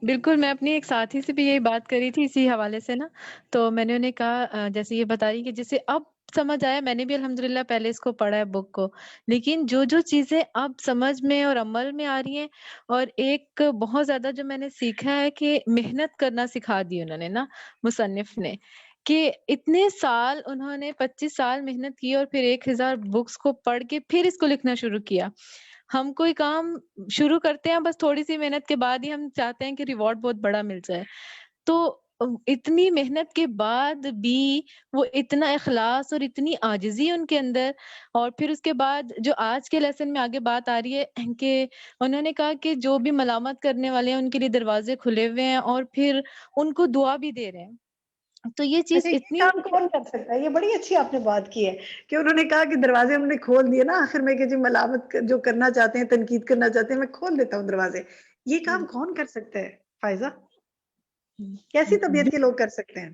بالکل, میں اپنی ایک ساتھی سے بھی یہی بات کری تھی اسی حوالے سے نا, تو میں نے انہیں کہا جیسے یہ بتا رہی کہ جسے اب سمجھ آیا, میں نے بھی الحمدللہ پہلے اس کو پڑھا ہے بک کو, لیکن جو چیزیں اب سمجھ میں اور عمل میں آ رہی ہیں, اور ایک بہت زیادہ جو میں نے سیکھا ہے کہ محنت کرنا سکھا دی انہوں نے نا مصنف نے, کہ اتنے سال انہوں نے 25 سال محنت کی اور پھر 1000 بکس کو پڑھ کے پھر اس کو لکھنا شروع کیا. ہم کوئی کام شروع کرتے ہیں بس تھوڑی سی محنت کے بعد ہی ہم چاہتے ہیں کہ ریوارڈ بہت بڑا مل جائے, تو اتنی محنت کے بعد بھی وہ اتنا اخلاص اور اتنی عاجزی ان کے اندر. اور پھر اس کے بعد جو آج کے لیسن میں آگے بات آ رہی ہے کہ انہوں نے کہا کہ جو بھی ملامت کرنے والے ہیں ان کے لیے دروازے کھلے ہوئے ہیں, اور پھر ان کو دعا بھی دے رہے ہیں. تو یہ چیز اتنی کام کون کر سکتا ہے؟ یہ بڑی اچھی آپ نے بات کی ہے کہ انہوں نے کہا کہ دروازے انہوں نے کھول دیے نا آخر میں, کہ جی ملامت جو کرنا چاہتے ہیں, تنقید کرنا چاہتے ہیں, میں کھول دیتا ہوں دروازے. یہ کام کون کر سکتا ہے فائزہ؟ کیسی طبیعت کے لوگ کر سکتے ہیں؟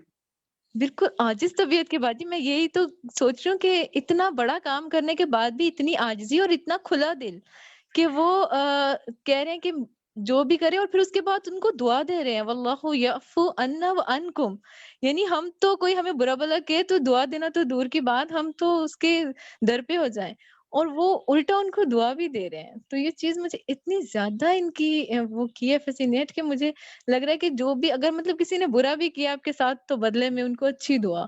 بالکل عاجز طبیعت کے بعد. میں یہی تو سوچ رہی ہوں کہ اتنا بڑا کام کرنے کے بعد بھی اتنی عاجزی اور اتنا کھلا دل کہ وہ کہہ رہے ہیں کہ جو بھی کرے, اور پھر اس کے بعد ان کو دعا دے رہے ہیں واللہ یعفو عنا وعنکم. یعنی ہم تو کوئی ہمیں برا بلا کہ تو دعا دینا تو دور کی بات, ہم تو اس کے در پہ ہو جائیں, اور وہ الٹا ان کو دعا بھی دے رہے ہیں. تو یہ چیز مجھے اتنی زیادہ ان کی وہ کی ہے فیسینیٹ, کہ مجھے لگ رہا ہے کہ جو بھی اگر مطلب کسی نے برا بھی کیا آپ کے ساتھ تو بدلے میں ان کو اچھی دعا.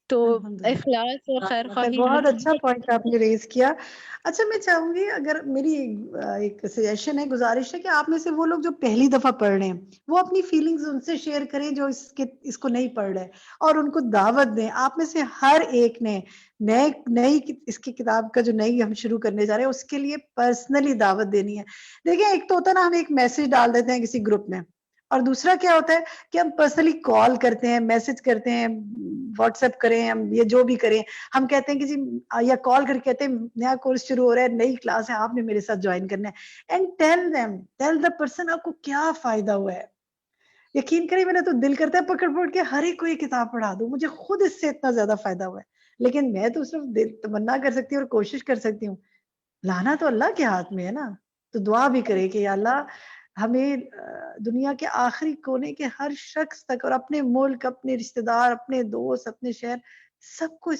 تو اخلاص اور خیر خواہی بہت اچھا پوائنٹ آپ نے ریز کیا. اچھا میں چاہوں گی, اگر میری ایک سجیشن ہے, گزارش ہے کہ آپ میں سے وہ لوگ جو پہلی دفعہ پڑھ رہے ہیں وہ اپنی فیلنگز ان سے شیئر کریں جو اس کو نہیں پڑھ رہے, اور ان کو دعوت دیں. آپ میں سے ہر ایک نے نئی اس کی کتاب کا جو نئی ہم شروع کرنے جا رہے ہیں اس کے لیے پرسنلی دعوت دینی ہے. دیکھیں ایک تو ہوتا ہے نا ہم ایک میسج ڈال دیتے ہیں کسی گروپ میں, اور دوسرا کیا ہوتا ہے کہ ہم پرسنلی کال کرتے ہیں, میسج کرتے ہیں, واٹس ایپ کریں, ہم یہ جو بھی کریں, ہم کہتے ہیں کہ جی, یا کال کر کے کہتے ہیں نیا کورس شروع ہو رہا ہے, نئی کلاس ہے, آپ نے میرے ساتھ جوائن کرنا ہے. اینڈ ٹیل دا پرسن آپ کو کیا فائدہ ہوا ہے. یقین کریں میرا تو دل کرتا ہے پکڑ پکڑ کے ہر ایک کو یہ کتاب پڑھا دوں, مجھے خود اس سے اتنا زیادہ فائدہ ہوا ہے. لیکن میں تو صرف تمنا کر سکتی ہوں اور کوشش کر سکتی ہوں، لانا تو اللہ کے ہاتھ میں ہے نا. تو دعا بھی کرے کہ یا اللہ ہمیں دنیا کے آخری کونے کے ہر شخص تک، اور اپنے ملک، اپنے رشتہ دار، اپنے دوست، اپنے شہر، سب کو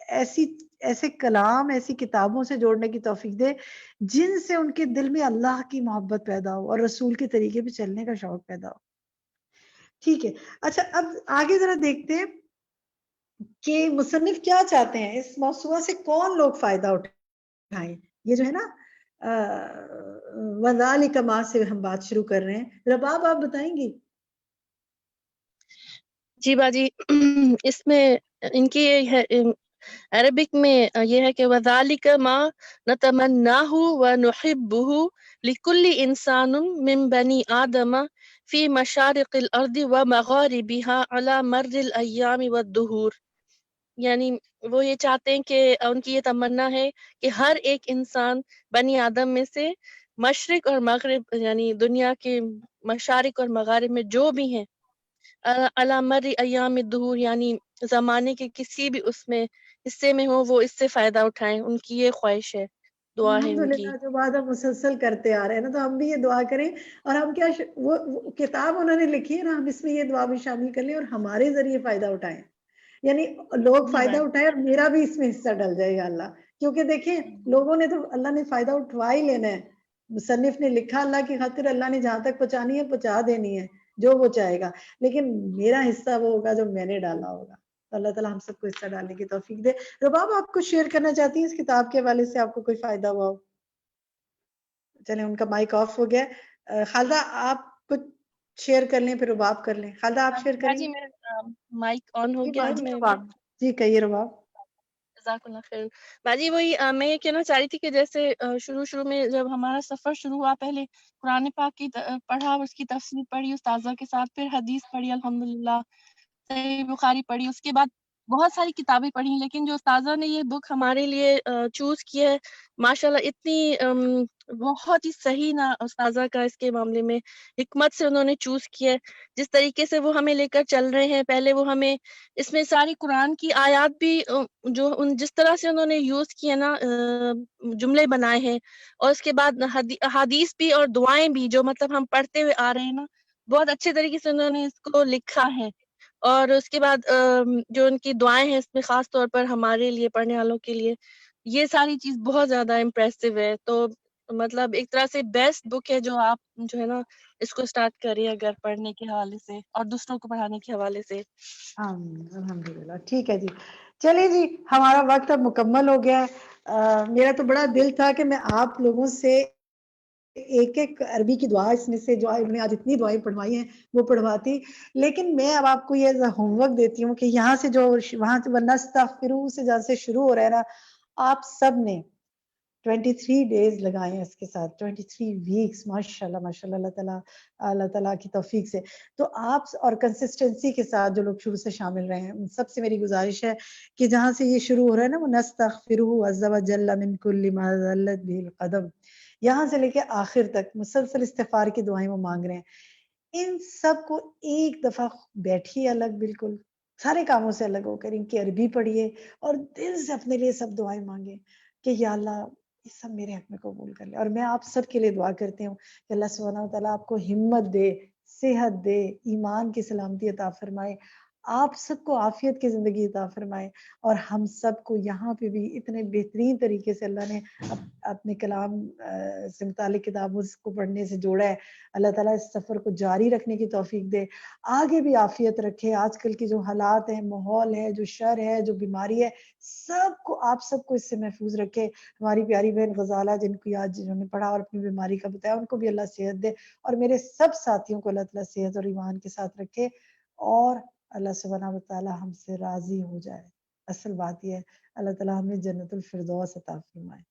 ایسے کلام، ایسی کتابوں سے جوڑنے کی توفیق دے جن سے ان کے دل میں اللہ کی محبت پیدا ہو اور رسول کے طریقے پہ چلنے کا شوق پیدا ہو. ٹھیک ہے. اچھا اب آگے ذرا دیکھتے ہیں کہ مصنف کیا چاہتے ہیں، اس موضوع سے کون لوگ فائدہ اٹھائیں. یہ جو ہے نا وذالک ما سے ہم بات شروع کر رہے ہیں. رباب آپ بتائیں گی؟ جی باجی اس میں ان کی یہ ہے عربک میں یہ ہے کہ وذالک ما نتمناه ونحبه لكل انسان من بني آدم في مشارق الارض ومغاربها على مر الايام والدهور. یعنی وہ یہ چاہتے ہیں کہ ان کی یہ تمنا ہے کہ ہر ایک انسان بنی آدم میں سے مشرق اور مغرب یعنی دنیا کے مشارق اور مغارب میں جو بھی ہیں علی مر ایام الدہور یعنی زمانے کے کسی بھی اس میں حصے میں ہو وہ اس سے فائدہ اٹھائیں. ان کی یہ خواہش ہے، دعا ہے ان کی. الحمدللہ جو بات ہم مسلسل کرتے آ رہے ہیں نا، تو ہم بھی یہ دعا کریں. اور ہم کیا وہ کتاب انہوں نے لکھی ہے نا، ہم اس میں یہ دعا بھی شامل کر لیں اور ہمارے ذریعے فائدہ اٹھائیں، یعنی لوگ فائدہ اٹھائیں اور میرا بھی اس میں حصہ ڈل جائے گا اللہ. کیونکہ دیکھیں لوگوں نے تو اللہ نے فائدہ اٹھوا ہی لینا ہے. مصنف نے لکھا اللہ کی خاطر، اللہ نے جہاں تک پہنچانی ہے پہنچا دینی ہے جو وہ چاہے گا، لیکن میرا حصہ وہ ہوگا جو میں نے ڈالا ہوگا. تو اللہ تعالیٰ ہم سب کو حصہ ڈالنے کی توفیق دے. رباب آپ کچھ شیئر کرنا چاہتی ہیں اس کتاب کے حوالے سے، آپ کو کوئی فائدہ ہوا ہو؟ چلیں ان کا مائک آف ہو گیا. خالدہ آپ کچھ شیئر کر لیں، پھر رباب کر لیں. خالدہ آپ شیئر کریں جی گے؟ میرا مائک آن ہو جی گیا ہے. باجی میں رباب، جی کہیے رباب. جزاک اللہ خیر. باجی وہی میں یہ کہنا چاہ رہی تھی کہ جیسے شروع میں جب ہمارا سفر شروع ہوا، پہلے قرآن پاک کی پڑھا، اس کی تفسیر پڑھی استاذہ کے ساتھ، پھر حدیث پڑھی الحمدللہ، صحیح بخاری پڑھی، اس کے بعد بہت ساری کتابیں پڑھی. لیکن جو استاذہ نے یہ بک ہمارے لیے چوز کی ہے ماشاءاللہ اتنی بہت ہی صحیح نا استاذہ کا اس کے معاملے میں حکمت سے انہوں نے چوز کیا ہے. جس طریقے سے وہ ہمیں لے کر چل رہے ہیں، پہلے وہ ہمیں اس میں ساری قرآن کی آیات بھی جو جس طرح سے انہوں نے یوز کیے نا جملے بنائے ہیں، اور اس کے بعد حدیث بھی اور دعائیں بھی جو مطلب ہم پڑھتے ہوئے آ رہے ہیں نا، بہت اچھے طریقے سے انہوں نے اس کو لکھا ہے. اور اس کے بعد جو ان کی دعائیں ہیں اس میں خاص طور پر ہمارے لیے پڑھنے والوں کے لیے یہ ساری چیز بہت زیادہ امپریسو ہے. تو مطلب ایک طرح سے بیسٹ بک ہے جو آپ جو ہے نا اس کو اسٹارٹ کریے اگر پڑھنے کے حوالے سے اور دوسروں کو پڑھانے کے حوالے سے. الحمدللہ. ٹھیک ہے جی، چلیے جی ہمارا وقت اب مکمل ہو گیا ہے. میرا تو بڑا دل تھا کہ میں آپ لوگوں سے ایک ایک عربی کی دعا اس میں سے جو میں آج اتنی دعائیں پڑھوائی ہیں وہ پڑھواتی، لیکن میں اب آپ کو یہ ہوم ورک دیتی ہوں کہ یہاں سے جو وہاں سے ونستغفرہ سے جہاں سے شروع ہو رہا ہے نا، آپ سب نے 23 ڈیز لگائے ہیں اس کے ساتھ، 23 ویکس. ماشاءاللہ ماشاءاللہ اللہ تعالیٰ کی توفیق سے. تو آپ اور کنسسٹنسی کے ساتھ جو لوگ شروع سے شامل رہے ہیں ان سب سے میری گزارش ہے کہ جہاں سے یہ شروع ہو رہا ہے نا وَنَسْتَغْفِرُهُ عَزَّ وَجَلَّ مِن كُلِّ مَا ذَلَّتْ بِهِ الْقَدَمْ، یہاں سے لے کے آخر تک مسلسل استغفار کی دعائیں وہ مانگ رہے ہیں. ان سب کو ایک دفعہ بیٹھیے الگ، بالکل سارے کاموں سے الگ ہو کر ان کی عربی پڑھیے اور دل سے اپنے لیے سب دعائیں مانگے کہ یا اللہ یہ سب میرے حق میں قبول کر لے. اور میں آپ سب کے لیے دعا کرتی ہوں کہ اللہ سبحانہ وتعالیٰ آپ کو ہمت دے، صحت دے، ایمان کی سلامتی عطا فرمائے، آپ سب کو عافیت کی زندگی عطا فرمائے، اور ہم سب کو یہاں پہ بھی اتنے بہترین طریقے سے اللہ نے اپنے کلام سے متعلق کتابوں کو پڑھنے سے جوڑا ہے. اللہ تعالیٰ اس سفر کو جاری رکھنے کی توفیق دے، آگے بھی عافیت رکھے. آج کل کی جو حالات ہیں، ماحول ہے، جو شر ہے، جو بیماری ہے، سب کو آپ سب کو اس سے محفوظ رکھے. ہماری پیاری بہن غزالہ جن کو آج جنہوں نے پڑھا اور اپنی بیماری کا بتایا، ان کو بھی اللہ صحت دے، اور میرے سب ساتھیوں کو اللہ تعالیٰ صحت اور ایمان کے ساتھ رکھے، اور اللہ سبحانہ وتعالیٰ ہم سے راضی ہو جائے. اصل بات یہ ہے اللہ تعالیٰ ہمیں جنت الفردوس عطا فرمائے.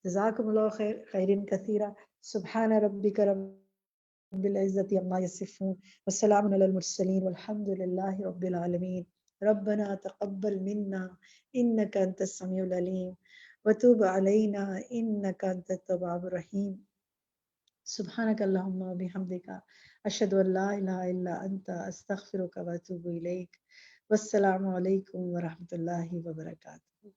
جزاکم اللہ خیر خیرن کثیرا. سبحان ربک رب العزت عما یصفون والسلام علی المرسلین والحمد للہ رب العالمین. ربنا تقبل منا انک انت السمیع العلیم وتوب علینا انک انت التواب الرحیم. سبحانک اللہم وبحمدک اشہد ان لا الہ الا انت استغفرک واتوب الیک. والسلام علیکم ورحمۃ اللہ وبرکاتہ.